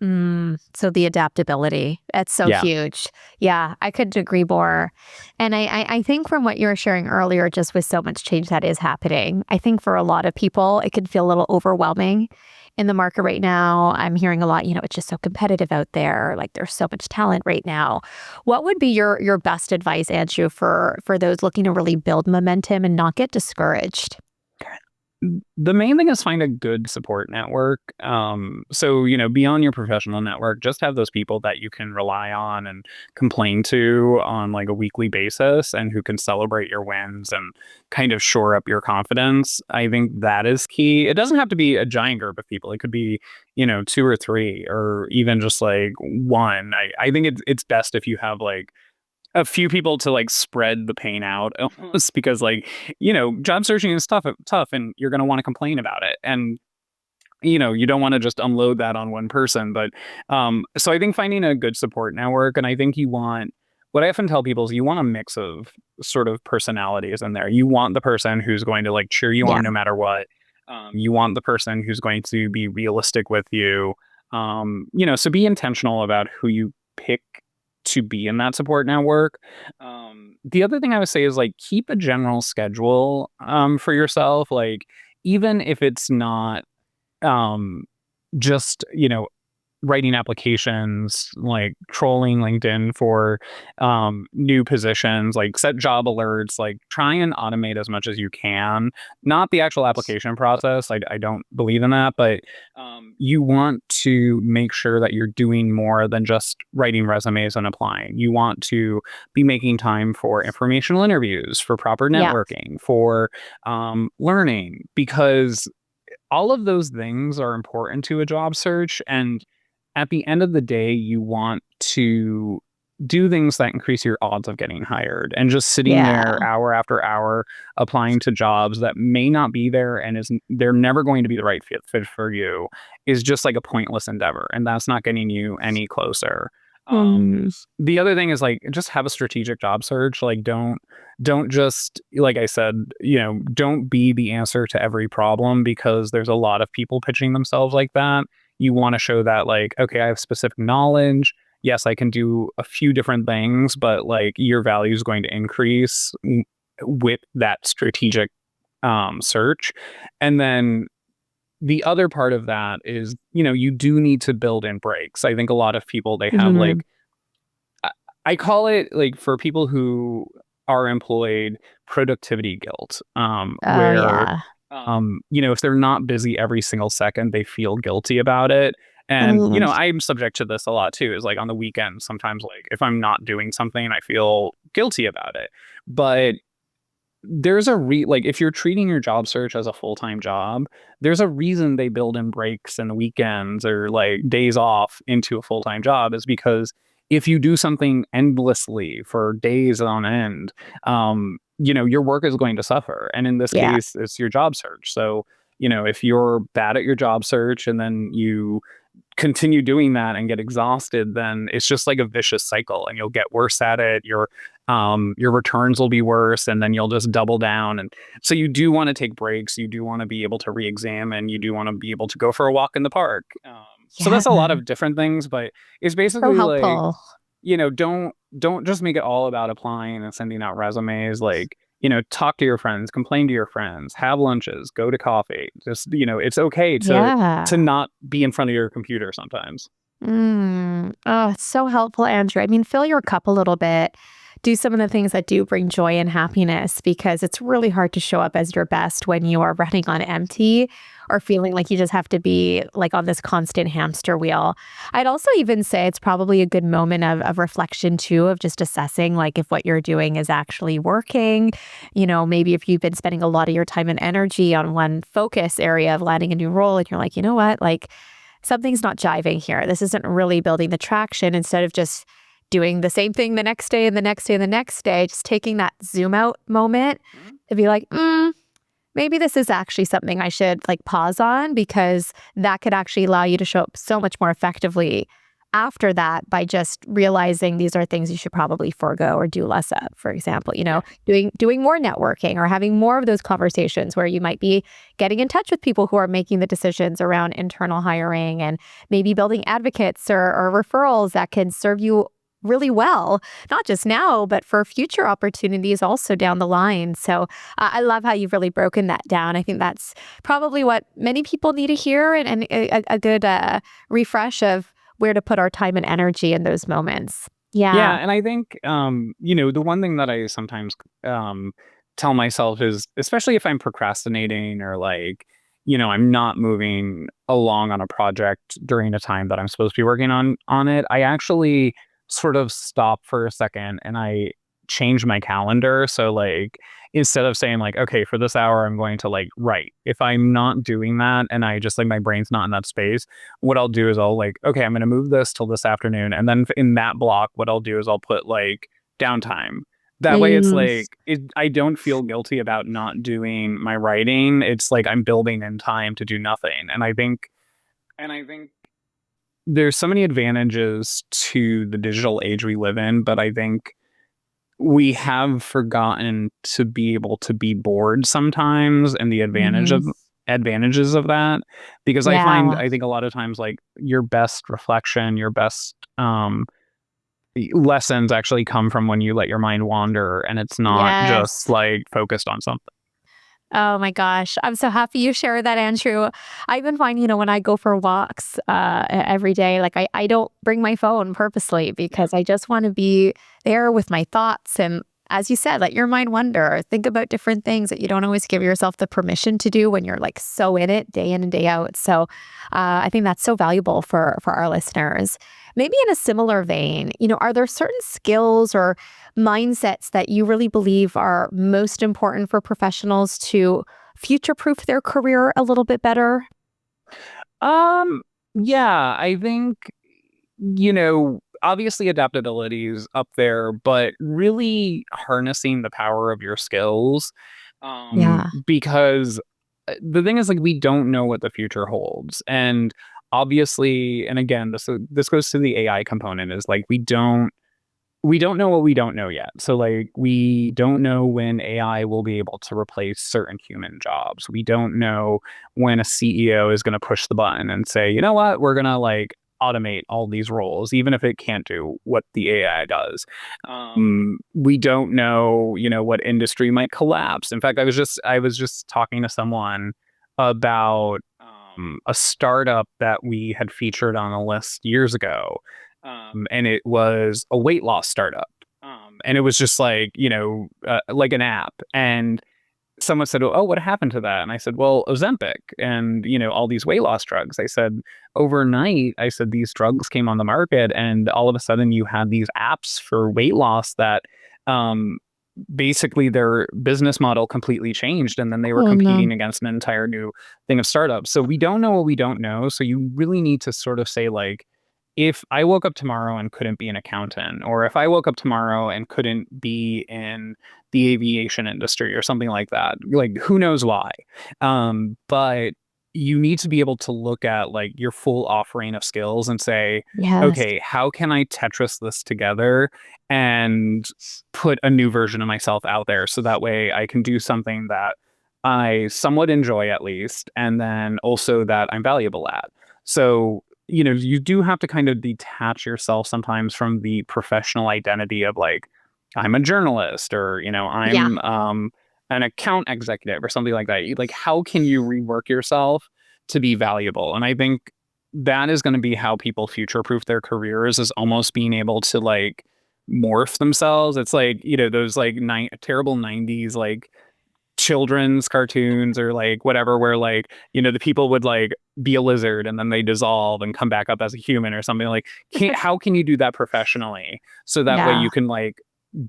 So the adaptability, that's so Yeah. huge. Yeah, I couldn't agree more. And I think from what you were sharing earlier, just with so much change that is happening, I think for a lot of people, it could feel a little overwhelming in the market right now. I'm hearing a lot, it's just so competitive out there. Like there's so much talent right now. What would be your best advice, Andrew, for those looking to really build momentum and not get discouraged? The main thing is find a good support network. So, beyond your professional network, just have those people that you can rely on and complain to on like a weekly basis and who can celebrate your wins and kind of shore up your confidence. I think that is key. It doesn't have to be a giant group of people. It could be, two or three or even just like one. I think it's best if you have like a few people to like spread the pain out almost because like job searching is tough and you're going to want to complain about it and you don't want to just unload that on one person, but so I think finding a good support network, and I think you want, what I often tell people is you want a mix of sort of personalities in there. You want the person who's going to like cheer you Yeah. on no matter what. You want the person who's going to be realistic with you. So be intentional about who you pick to be in that support network. The other thing I would say is like keep a general schedule for yourself, like even if it's not um, just writing applications, like trolling LinkedIn for new positions, like set job alerts, like try and automate as much as you can. Not the actual application process. I don't believe in that, but you want to make sure that you're doing more than just writing resumes and applying. You want to be making time for informational interviews, for proper Yeah. networking, for learning, because all of those things are important to a job search. And at the end of the day, you want to do things that increase your odds of getting hired. And just sitting Yeah. there hour after hour applying to jobs that may not be there and they're never going to be the right fit for you is just like a pointless endeavor. And that's not getting you any closer. Mm, The other thing is like just have a strategic job search. Like don't just, like I said, don't be the answer to every problem, because there's a lot of people pitching themselves like that. You want to show that like, okay, I have specific knowledge. Yes, I can do a few different things, but like your value is going to increase with that strategic search. And then the other part of that is, you do need to build in breaks. I think a lot of people, they have mhm. like, I call it like, for people who are employed, productivity guilt, Oh, where, yeah. if they're not busy every single second, they feel guilty about it. And, Mm, I'm subject to this a lot too, is like on the weekends, sometimes like if I'm not doing something, I feel guilty about it. But there's like if you're treating your job search as a full-time job, there's a reason they build in breaks and weekends or like days off into a full-time job, is because if you do something endlessly for days on end, your work is going to suffer. And in this yeah. case, it's your job search. So, if you're bad at your job search and then you continue doing that and get exhausted, then it's just like a vicious cycle and you'll get worse at it. Your returns will be worse, and then you'll just double down. And so you do want to take breaks. You do want to be able to re-examine. You do want to be able to go for a walk in the park. So Yeah. that's a lot of different things, but it's So basically like, helpful. don't just make it all about applying and sending out resumes. Like, talk to your friends, complain to your friends, have lunches, go to coffee. Just, it's okay to Yeah. not be in front of your computer sometimes. Oh, it's so helpful, Andrew. I mean, fill your cup a little bit. do some of the things that do bring joy and happiness, because it's really hard to show up as your best when you are running on empty or feeling like you just have to be like on this constant hamster wheel. I'd also even say it's probably a good moment of reflection too, of just assessing like if what you're doing is actually working. Maybe if you've been spending a lot of your time and energy on one focus area of landing a new role and you're like, you know what, like something's not jiving here. This isn't really building the traction. Instead of just doing the same thing the next day and the next day and the next day, just taking that zoom out moment to be like, maybe this is actually something I should like pause on, because that could actually allow you to show up so much more effectively after that by just realizing these are things you should probably forego or do less of. For example, doing more networking or having more of those conversations where you might be getting in touch with people who are making the decisions around internal hiring, and maybe building advocates or referrals that can serve you really well, not just now, but for future opportunities also down the line. So I love how you've really broken that down. I think that's probably what many people need to hear, and a good refresh of where to put our time and energy in those moments. Yeah, Yeah. and I think the one thing that I sometimes tell myself is, especially if I'm procrastinating or like, I'm not moving along on a project during a time that I'm supposed to be working on it, I actually sort of stop for a second and I change my calendar. So like instead of saying like, okay, for this hour I'm going to like write. If I'm not doing that and I just like my brain's not in that space, what I'll do is I'll like, okay, I'm going to move this till this afternoon. And then in that block, what I'll do is I'll put like downtime. That way it's Mm, like, I don't feel guilty about not doing my writing. It's like I'm building in time to do nothing. And I think there's so many advantages to the digital age we live in, but I think we have forgotten to be able to be bored sometimes, and the mhm. advantages of that, because Yeah. I think a lot of times like your best reflection, your best lessons actually come from when you let your mind wander and it's not just Yes. like focused on something. Oh my gosh. I'm so happy you shared that, Andrew. I even find, when I go for walks every day, like I don't bring my phone purposely, Yeah. because I just want to be there with my thoughts. And as you said, let your mind wander. Think about different things that you don't always give yourself the permission to do when you're like so in and day out. So I think that's so valuable for our listeners. Maybe in a similar vein, are there certain skills or mindsets that you really believe are most important for professionals to future proof their career a little bit better? Um, yeah, I think, obviously adaptability is up there, but really harnessing the power of your skills. Yeah. Because the thing is, like, we don't know what the future holds. And obviously, and again, this goes to the AI component, is like we don't know what we don't know yet. So like we don't know when AI will be able to replace certain human jobs. We don't know when a CEO is going to push the button and say, you know what, we're going to like automate all these roles, even if it can't do what the AI does. We don't know, what industry might collapse. In fact, I was just talking to someone about a startup that we had featured on a list years ago, and it was a weight loss startup. And it was just like an app. And someone said, "Oh, what happened to that?" And I said, "Well, Ozempic and all these weight loss drugs." I said, "Overnight, I said these drugs came on the market, and all of a sudden, you had these apps for weight loss that." Um, Basically their business model completely changed, and then they were Oh no. competing against an entire new thing of startups. So we don't know what we don't know. So you really need to sort of say like, if I woke up tomorrow and couldn't be an accountant, or if I woke up tomorrow and couldn't be in the aviation industry or something like that, like who knows why? But you need to be able to look at like your full offering of skills and say, Yes. okay, how can I Tetris this together and put a new version of myself out there so that way I can do something that I somewhat enjoy at least, and then also that I'm valuable at. So you do have to kind of detach yourself sometimes from the professional identity of like, I'm a journalist, or, Yeah. I'm an account executive or something like that. Like, how can you rework yourself to be valuable? And I think that is going to be how people future proof their careers, is almost being able to like morph themselves. It's like, those like terrible 90s like children's cartoons or like whatever where like, the people would like be a lizard and then they dissolve and come back up as a human or something. Like, can't how can you do that professionally so that way Yeah. you can like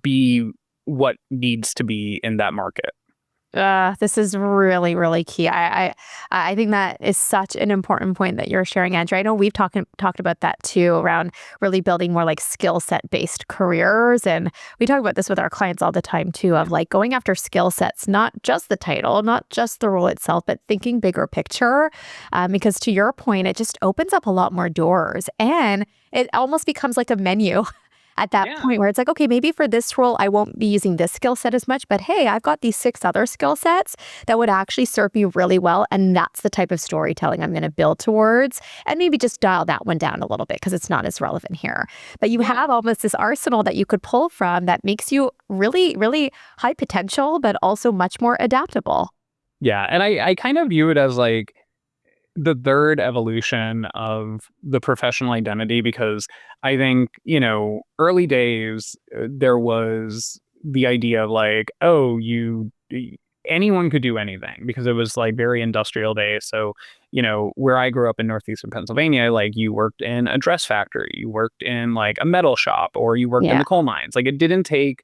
be what needs to be in that market? This is really, really key. I think that is such an important point that you're sharing, Andrew. I know we've talked about that too, around really building more like skill set based careers, and we talk about this with our clients all the time too, of like going after skill sets, not just the title, not just the role itself, but thinking bigger picture. Because to your point, it just opens up a lot more doors, and it almost becomes like a menu at that Yeah. point where it's like, okay, maybe for this role, I won't be using this skill set as much, but hey, I've got these 6 other skill sets that would actually serve me really well. And that's the type of storytelling I'm going to build towards. And maybe just dial that one down a little bit because it's not as relevant here. But you Yeah. have almost this arsenal that you could pull from that makes you really, really high potential, but also much more adaptable. Yeah. And I kind of view it as like the third evolution of the professional identity because I think, early days, there was the idea of like, oh, anyone could do anything because it was like very industrial based. So, where I grew up in northeastern Pennsylvania, like you worked in a dress factory, you worked in like a metal shop, or you worked in Yeah. the coal mines. Like it didn't take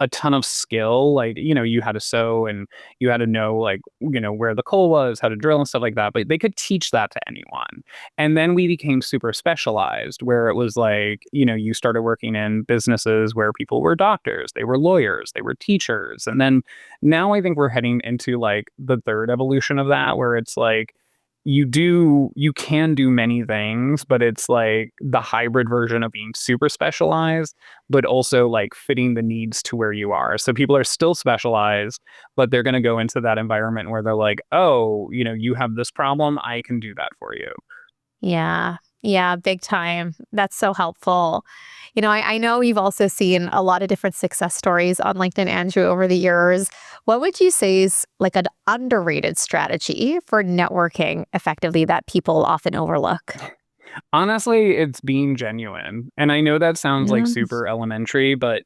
a ton of skill. Like, you had to sew and you had to know like, where the coal was, how to drill and stuff like that. But they could teach that to anyone. And then we became super specialized where it was like, you started working in businesses where people were doctors, they were lawyers, they were teachers. And then now I think we're heading into like the third evolution of that, where it's like you can do many things, but it's like the hybrid version of being super specialized, but also like fitting the needs to where you are. So people are still specialized, but they're going to go into that environment where they're like, oh, you have this problem, I can do that for you. Yeah. Yeah, big time. That's so helpful. I know you've also seen a lot of different success stories on LinkedIn, Andrew, over the years. What would you say is like an underrated strategy for networking effectively that people often overlook? Honestly, it's being genuine. And I know that sounds like Yeah. super elementary, but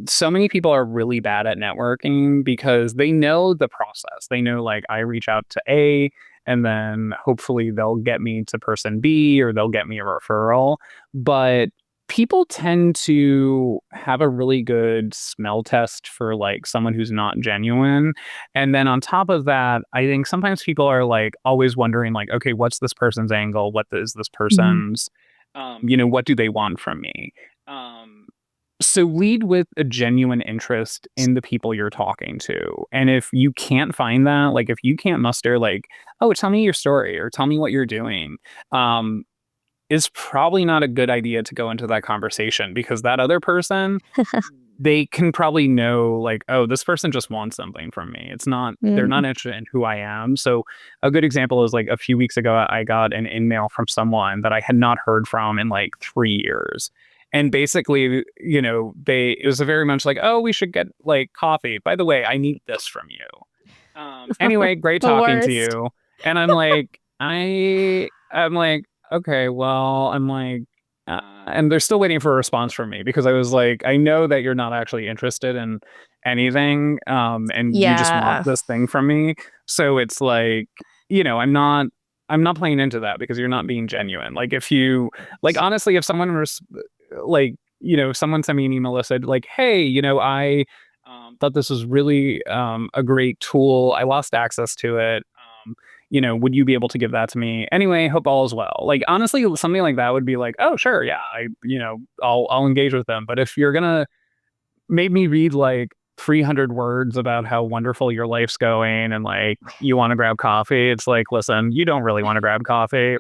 so many people are really bad at networking because they know the process. They know, like, I reach out to A, and then hopefully they'll get me to person B or they'll get me a referral. But people tend to have a really good smell test for like someone who's not genuine. And then on top of that, I think sometimes people are like always wondering, like, okay, what's this person's angle? What is this Mhm. person's, what do they want from me? Um, so lead with a genuine interest in the people you're talking to. And if you can't find that, like if you can't muster like, oh, tell me your story or tell me what you're doing, um, is probably not a good idea to go into that conversation because that other person, they can probably know like, oh, this person just wants something from me. They're Mm. not interested in who I am. So a good example is like a few weeks ago, I got an email from someone that I had not heard from in like 3 years. And basically, it was a very much like, oh, we should get like coffee. By the way, I need this from you. Anyway, great The talking to worst. you. And I'm like, okay, well, I'm like, and they're still waiting for a response from me because I was like, I know that you're not actually interested in anything, and you just want Yeah. this thing from me. So it's like, I'm not playing into that because you're not being genuine. Like if you, like honestly, if someone was like, someone sent me an email that said like, hey, I thought this was really a great tool. I lost access to it. Would you be able to give that to me? Anyway, hope all is well. Like honestly, something like that would be like, oh sure, yeah, I'll engage with them. But if you're gonna make me read like 300 words about how wonderful your life's going and like you want to grab coffee, it's like, listen, you don't really want to grab coffee.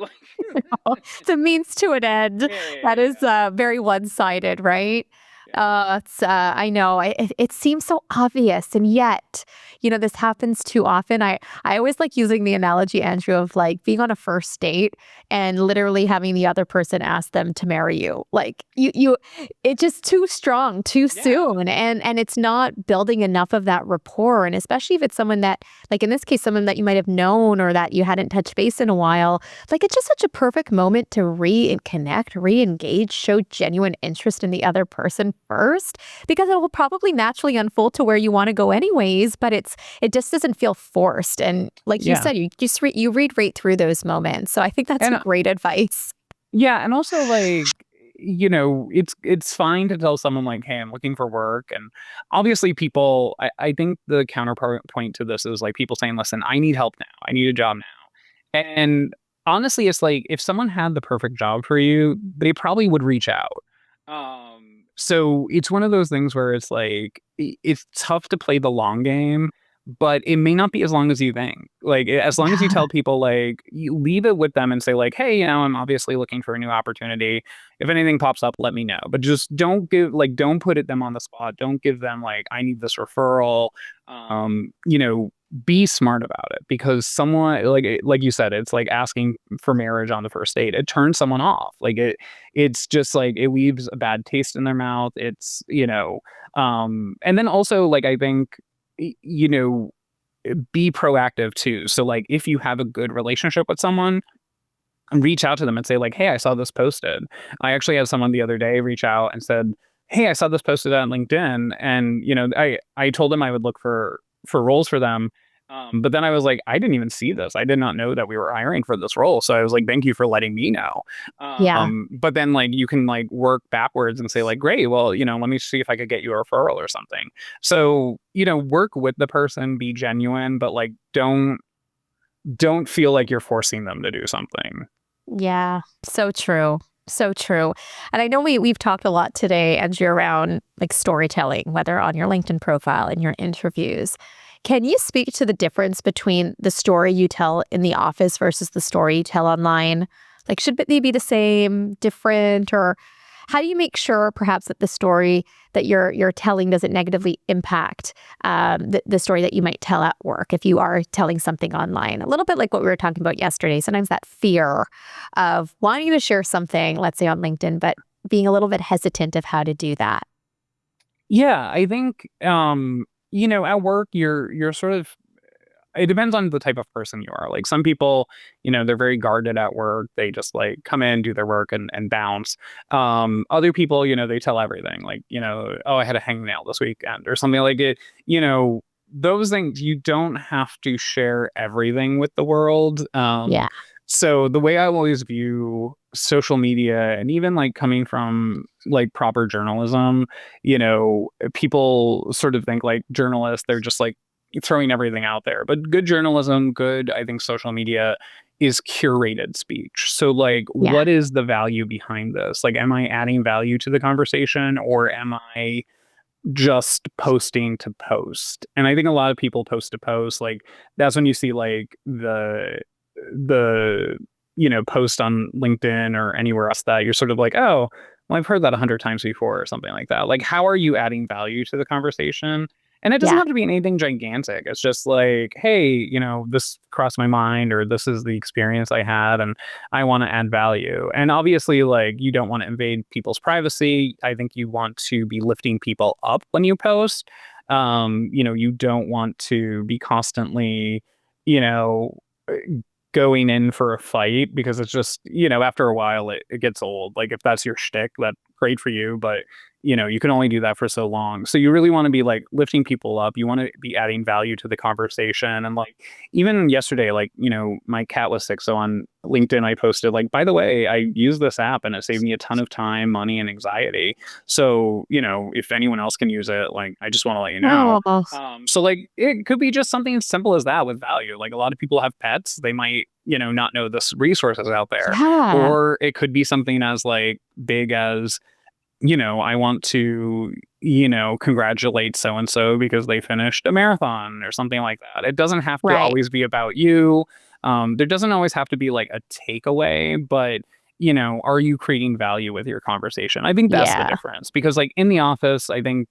It's a means to an end. Yeah, yeah, That yeah, is very one-sided, right? I know. It seems so obvious, and yet, this happens too often. I always like using the analogy, Andrew, of like being on a first date and literally having the other person ask them to marry you. Like it's just too strong, too Yeah. soon, and it's not building enough of that rapport. And especially if it's someone that, like in this case, someone that you might have known or that you hadn't touched base in a while. Like it's just such a perfect moment to reconnect, re-engage, show genuine interest in the other person first, because it will probably naturally unfold to where you want to go anyways, but it just doesn't feel forced. And like you Yeah. said, you read right through those moments. So I think that's a And great advice. yeah, and also like, it's fine to tell someone like, "Hey, I'm looking for work." And obviously people I think the counterpart point to this is like people saying, "Listen, I need help now. I need a job now." And honestly, it's like if someone had the perfect job for you, they probably would reach out. So it's one of those things where it's like it's tough to play the long game, but it may not be as long as you think. Like as long as you Yeah. tell people like you leave it with them and say like, "Hey, I'm obviously looking for a new opportunity. If anything pops up, let me know." But just don't put them on the spot. Don't give them like, "I need this referral." Um, you know, be smart about it because someone like you said, it's like asking for marriage on the first date. It turns someone off. It's just like it leaves a bad taste in their mouth. And then also like I think you know be proactive too. So like if you have a good relationship with someone, reach out to them and say like, "Hey, I saw this posted." I actually had someone the other day reach out and said, "Hey, I saw this posted on LinkedIn." And I told them I would look for roles for them. But then I was like, I didn't even see this. I did not know that we were hiring for this role. So I was like, thank you for letting me know. Yeah. But then like you can like work backwards and say like, great, well, let me see if I could get you a referral or something. So, work with the person, be genuine, but like don't feel like you're forcing them to do something. Yeah, so true. So true. And I know we've talked a lot today, Andrew, around like storytelling, whether on your LinkedIn profile and your interviews. Can you speak to the difference between the story you tell in the office versus the story you tell online? Like, should they be the same, different, or how do you make sure perhaps that the story that you're telling doesn't negatively impact the story that you might tell at work if you are telling something online? A little bit like what we were talking about yesterday. Sometimes that fear of wanting to share something, let's say on LinkedIn, but being a little bit hesitant of how to do that. Yeah, I think at work you're sort of it depends on the type of person you are. Like some people, they're very guarded at work. They just like come in, do their work and bounce. Other people, they tell everything. Like, oh, I had a hangnail this weekend or something like it. Those things you don't have to share everything with the world. Yeah. So the way I always view social media and even like coming from like proper journalism, people sort of think like journalists, they're just like throwing everything out there. But good journalism, I think social media is curated speech. So like Yeah. what is the value behind this? Like am I adding value to the conversation or am I just posting to post? And I think a lot of people post to post. Like that's when you see like the post on LinkedIn or anywhere else that you're sort of like, oh, well, I've heard that 100 times before or something like that. Like, how are you adding value to the conversation? And it doesn't Yeah. have to be anything gigantic. It's just like, hey, this crossed my mind, or this is the experience I had, and I want to add value. And obviously, like, you don't want to invade people's privacy. I think you want to be lifting people up when you post. You don't want to be constantly, you know, going in for a fight because it's just, after a while it gets old. Like if that's your shtick, that's great for you, but you can only do that for so long. So you really want to be like lifting people up. You want to be adding value to the conversation. And like even yesterday, like, my cat was sick. So on LinkedIn, I posted like, by the way, I use this app and it saved me a ton of time, money, and anxiety. So, if anyone else can use it, like I just want to let you know. Oh, So like it could be just something as simple as that with value. Like a lot of people have pets, they might, not know this resources out there. yeah. Or it could be something as like big as, I want to, congratulate so and so because they finished a marathon or something like that. It doesn't have to Right. always be about you. There doesn't always have to be like a takeaway, but are you creating value with your conversation? I think that's the Yeah. difference because like in the office, I think,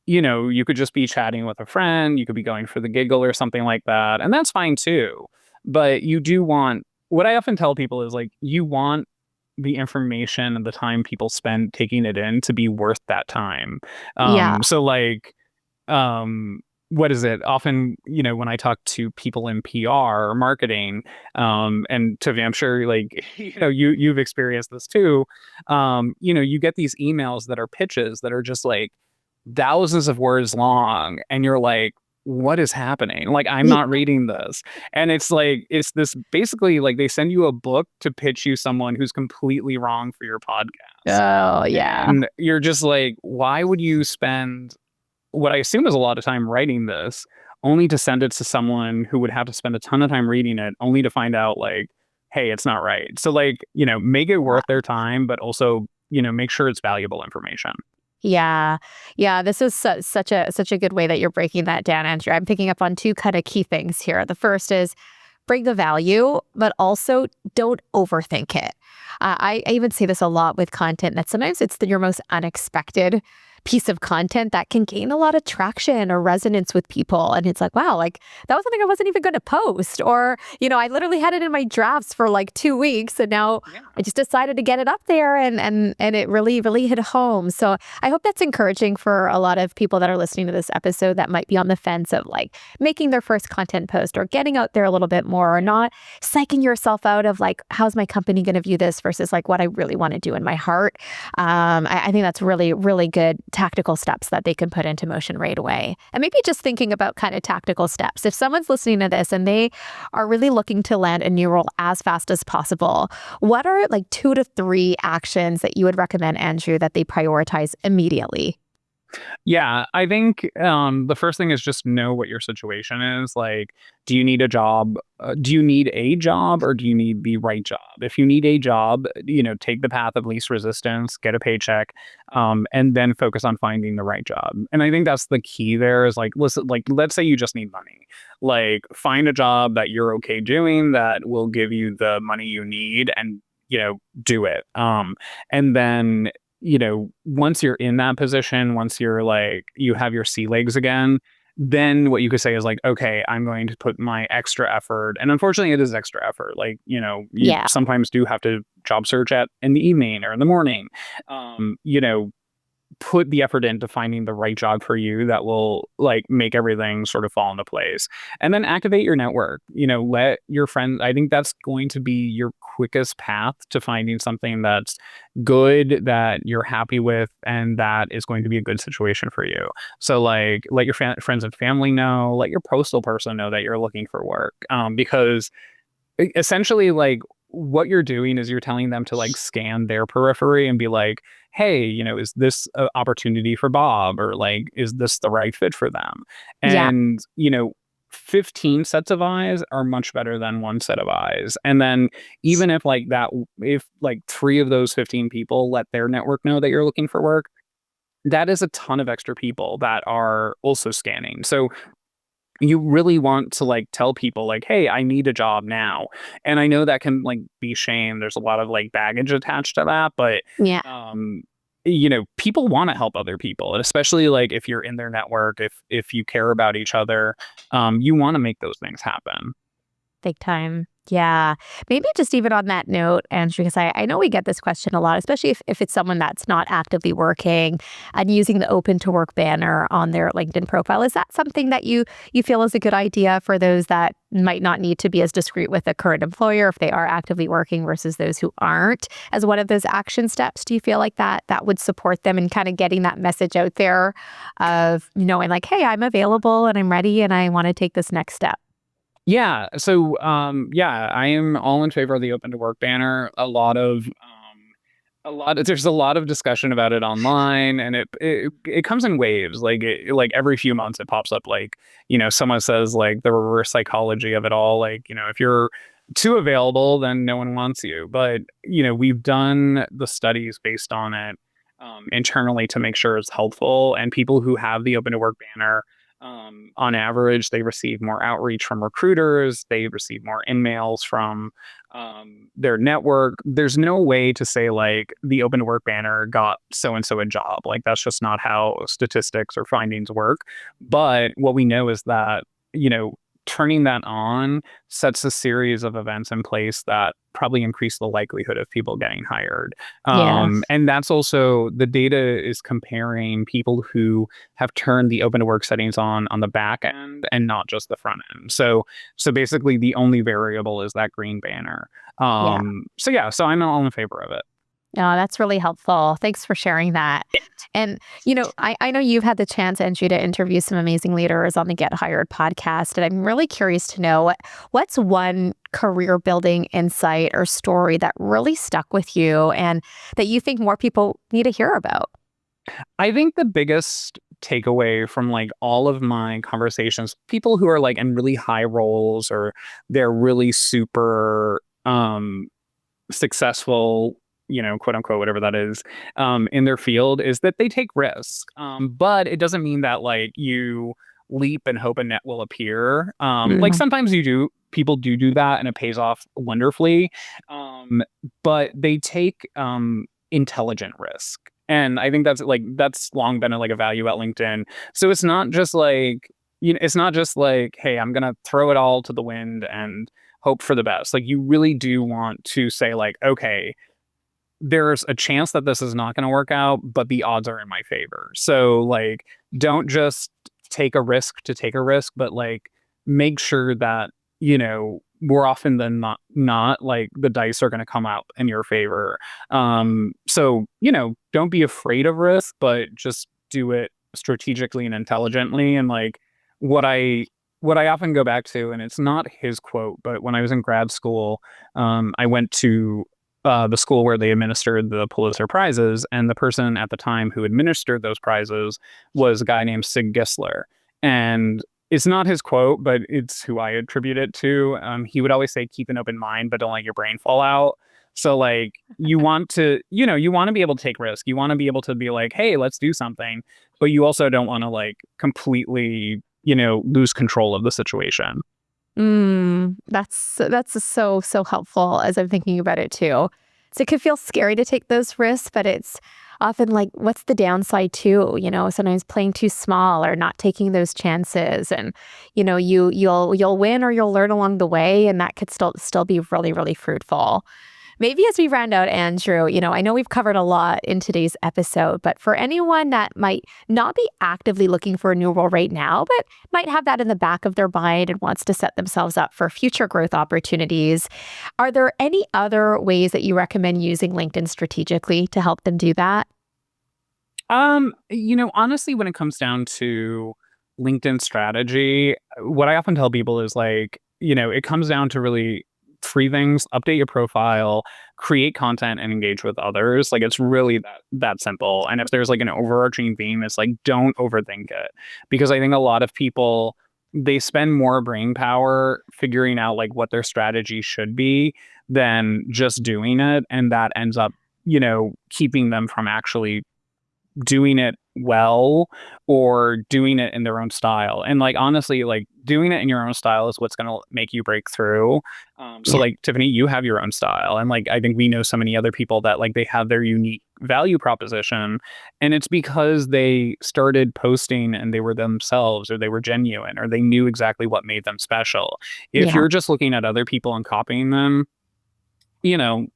you could just be chatting with a friend, you could be going for the giggle or something like that, and that's fine too. But you do want, what I often tell people is like, you want the information and the time people spend taking it in to be worth that time. Yeah. So like, um what is it often, when I talk to people in PR or marketing, and Tiffany, I'm sure like you've experienced this too. You get these emails that are pitches that are just like thousands of words long, and you're like, what is happening? Like, I'm Ye- not reading this. And it's like, it's this basically like they send you a book to pitch you someone who's completely wrong for your podcast. Oh, yeah. And you're just like, why would you spend what I assume is a lot of time writing this, only to send it to someone who would have to spend a ton of time reading it, only to find out like, hey, it's not right. So like, make it worth their time, but also, make sure it's valuable information. Yeah. Yeah, this is such a good way that you're breaking that down, Andrew. I'm picking up on two kind of key things here. The first is bring the value, but also don't overthink it. I even see this a lot with content that sometimes it's your most unexpected piece of content that can gain a lot of traction or resonance with people. And it's like, wow, like that was something I wasn't even going to post. Or, I literally had it in my drafts for like 2 weeks and now Yeah. I just decided to get it up there and it really hit home. So I hope that's encouraging for a lot of people that are listening to this episode that might be on the fence of like making their first content post or getting out there a little bit more or not psyching yourself out of like, how's my company going to view this versus like what I really want to do in my heart. I think that's really good tactical steps that they can put into motion right away. And maybe just thinking about kind of tactical steps. If someone's listening to this and they are really looking to land a new role as fast as possible, what are like 2 to 3 actions that you would recommend, Andrew, that they prioritize immediately? Yeah, I think the first thing is just know what your situation is. Like, do you need a job? Do you need a job or do you need the right job? If you need a job, take the path of least resistance, get a paycheck, and then focus on finding the right job. And I think that's the key there is like, listen, like, let's say you just need money. Like, find a job that you're okay doing that will give you the money you need and, do it. And then once you're in that position, once you're like, you have your sea legs again, then what you could say is like, okay, I'm going to put my extra effort. And unfortunately, it is extra effort. Like, you Yeah. sometimes do have to job search in the evening or in the morning. Put the effort into finding the right job for you that will like make everything sort of fall into place, and then activate your network. Let your friends, I think that's going to be your quickest path to finding something that's good, that you're happy with, and that is going to be a good situation for you. So like, let your friends and family know, let your postal person know that you're looking for work, because essentially like what you're doing is you're telling them to like scan their periphery and be like, hey, is this an opportunity for Bob, or like, is this the right fit for them? Yeah. And 15 sets of eyes are much better than one set of eyes. And then even if like that, if like 3 of those 15 people let their network know that you're looking for work, that is a ton of extra people that are also scanning. So you really want to like tell people like, hey, I need a job now. And I know that can like be shame, there's a lot of like baggage attached to that, but Yeah. um people want to help other people, and especially like if you're in their network, if you care about each other, you want to make those things happen. Big time. Yeah. Maybe just even on that note, Andrew, because I know we get this question a lot, especially if it's someone that's not actively working and using the open to work banner on their LinkedIn profile. Is that something that you feel is a good idea for those that might not need to be as discreet with a current employer if they are actively working versus those who aren't? As one of those action steps, do you feel like that would support them in kind of getting that message out there of knowing like, hey, I'm available and I'm ready and I want to take this next step? Yeah. So, yeah, I am all in favor of the open to work banner. There's a lot of discussion about it online, and it comes in waves. Like like every few months it pops up. Like, someone says like the reverse psychology of it all. Like, if you're too available, then no one wants you. But, we've done the studies based on it, internally to make sure it's helpful. And people who have the open to work banner, On average, they receive more outreach from recruiters. They receive more in-mails from their network. There's no way to say like the open to work banner got so and so a job. Like that's just not how statistics or findings work. But what we know is that, you know, turning that on sets a series of events in place that probably increase the likelihood of people getting hired. Yeah. And that's also the data is comparing people who have turned the open to work settings on the back end and not just the front end. So basically the only variable is that green banner. Yeah. So I'm all in favor of it. Oh, that's really helpful. Thanks for sharing that. And, I know you've had the chance, Andrew, to interview some amazing leaders on the Get Hired podcast. And I'm really curious to know what's one career building insight or story that really stuck with you and that you think more people need to hear about? I think the biggest takeaway from like all of my conversations, people who are like in really high roles or they're really super successful, you know, quote unquote, whatever that is, in their field is that they take risks. But it doesn't mean that like you leap and hope a net will appear. Like Mm. sometimes people do that and it pays off wonderfully. Um, but they take intelligent risk. And I think that's long been like a value at LinkedIn. So it's not just like, it's not just like, hey, I'm gonna throw it all to the wind and hope for the best. Like you really do want to say like, okay, there's a chance that this is not going to work out, but the odds are in my favor. So like, don't just take a risk to take a risk, but like make sure that, more often than not like the dice are going to come out in your favor. So, don't be afraid of risk, but just do it strategically and intelligently. And like what I, what I often go back to, and it's not his quote, but when I was in grad school, I went to the school where they administered the Pulitzer Prizes, and the person at the time who administered those prizes was a guy named Sig Gisler. And it's not his quote, but it's who I attribute it to. He would always say, "Keep an open mind, but don't let your brain fall out." So like you want to, you want to be able to take risk. You want to be able to be like, "Hey, let's do something," but you also don't want to like completely, lose control of the situation. That's so helpful as I'm thinking about it too. So it could feel scary to take those risks, but it's often like, what's the downside too? Sometimes playing too small or not taking those chances, and you'll win or you'll learn along the way, and that could still be really really fruitful. Maybe as we round out, Andrew, I know we've covered a lot in today's episode, but for anyone that might not be actively looking for a new role right now, but might have that in the back of their mind and wants to set themselves up for future growth opportunities, are there any other ways that you recommend using LinkedIn strategically to help them do that? Honestly, when it comes down to LinkedIn strategy, what I often tell people is like, it comes down to really three things: update your profile, create content, and engage with others. Like it's really that simple. And if there's like an overarching theme, it's like don't overthink it. Because I think a lot of people, they spend more brain power figuring out like what their strategy should be than just doing it. And that ends up, keeping them from actually doing it well or doing it in their own style. And like honestly, like doing it in your own style is what's going to make you break through. So Yeah. like Tiffany, you have your own style, and like I think we know so many other people that like they have their unique value proposition, and it's because they started posting and they were themselves, or they were genuine, or they knew exactly what made them special. If Yeah. you're just looking at other people and copying them,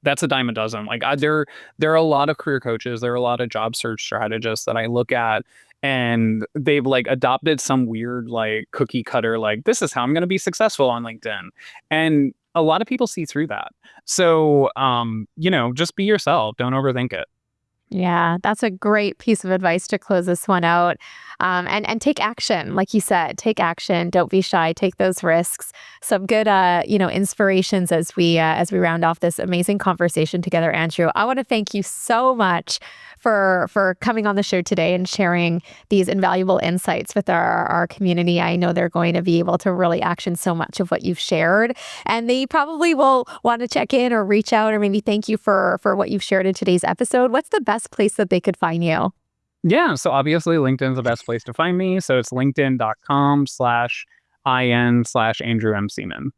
that's a dime a dozen. Like there are a lot of career coaches, there are a lot of job search strategists that I look at, and they've like adopted some weird like cookie cutter, like this is how I'm going to be successful on LinkedIn. And a lot of people see through that. So, just be yourself. Don't overthink it. Yeah, that's a great piece of advice to close this one out. And take action, like you said, take action. Don't be shy. Take those risks. Some good, inspirations as we round off this amazing conversation together, Andrew. I want to thank you so much for coming on the show today and sharing these invaluable insights with our community. I know they're going to be able to really action so much of what you've shared, and they probably will want to check in or reach out or maybe thank you for what you've shared in today's episode. What's the best place that they could find you? Yeah, so obviously LinkedIn's the best place to find me. So it's linkedin.com/in/Andrew M. Seaman.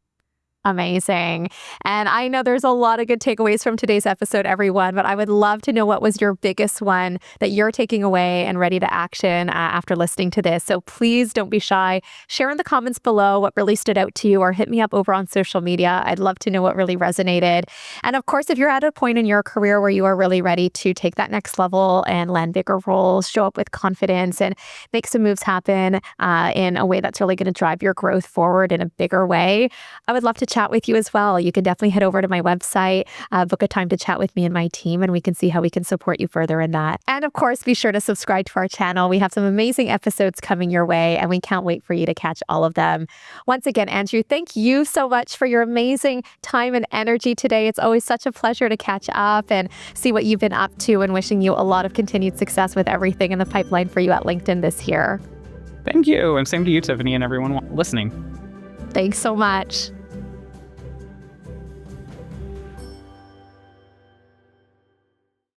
Amazing. And I know there's a lot of good takeaways from today's episode, everyone, but I would love to know what was your biggest one that you're taking away and ready to action after listening to this. So please don't be shy. Share in the comments below what really stood out to you, or hit me up over on social media. I'd love to know what really resonated. And of course, if you're at a point in your career where you are really ready to take that next level and land bigger roles, show up with confidence, and make some moves happen in a way that's really going to drive your growth forward in a bigger way, I would love to chat with you as well. You can definitely head over to my website, book a time to chat with me and my team, and we can see how we can support you further in that. And of course, be sure to subscribe to our channel. We have some amazing episodes coming your way, and we can't wait for you to catch all of them. Once again, Andrew, thank you so much for your amazing time and energy today. It's always such a pleasure to catch up and see what you've been up to, and wishing you a lot of continued success with everything in the pipeline for you at LinkedIn this year. Thank you. And same to you, Tiffany, and everyone listening. Thanks so much.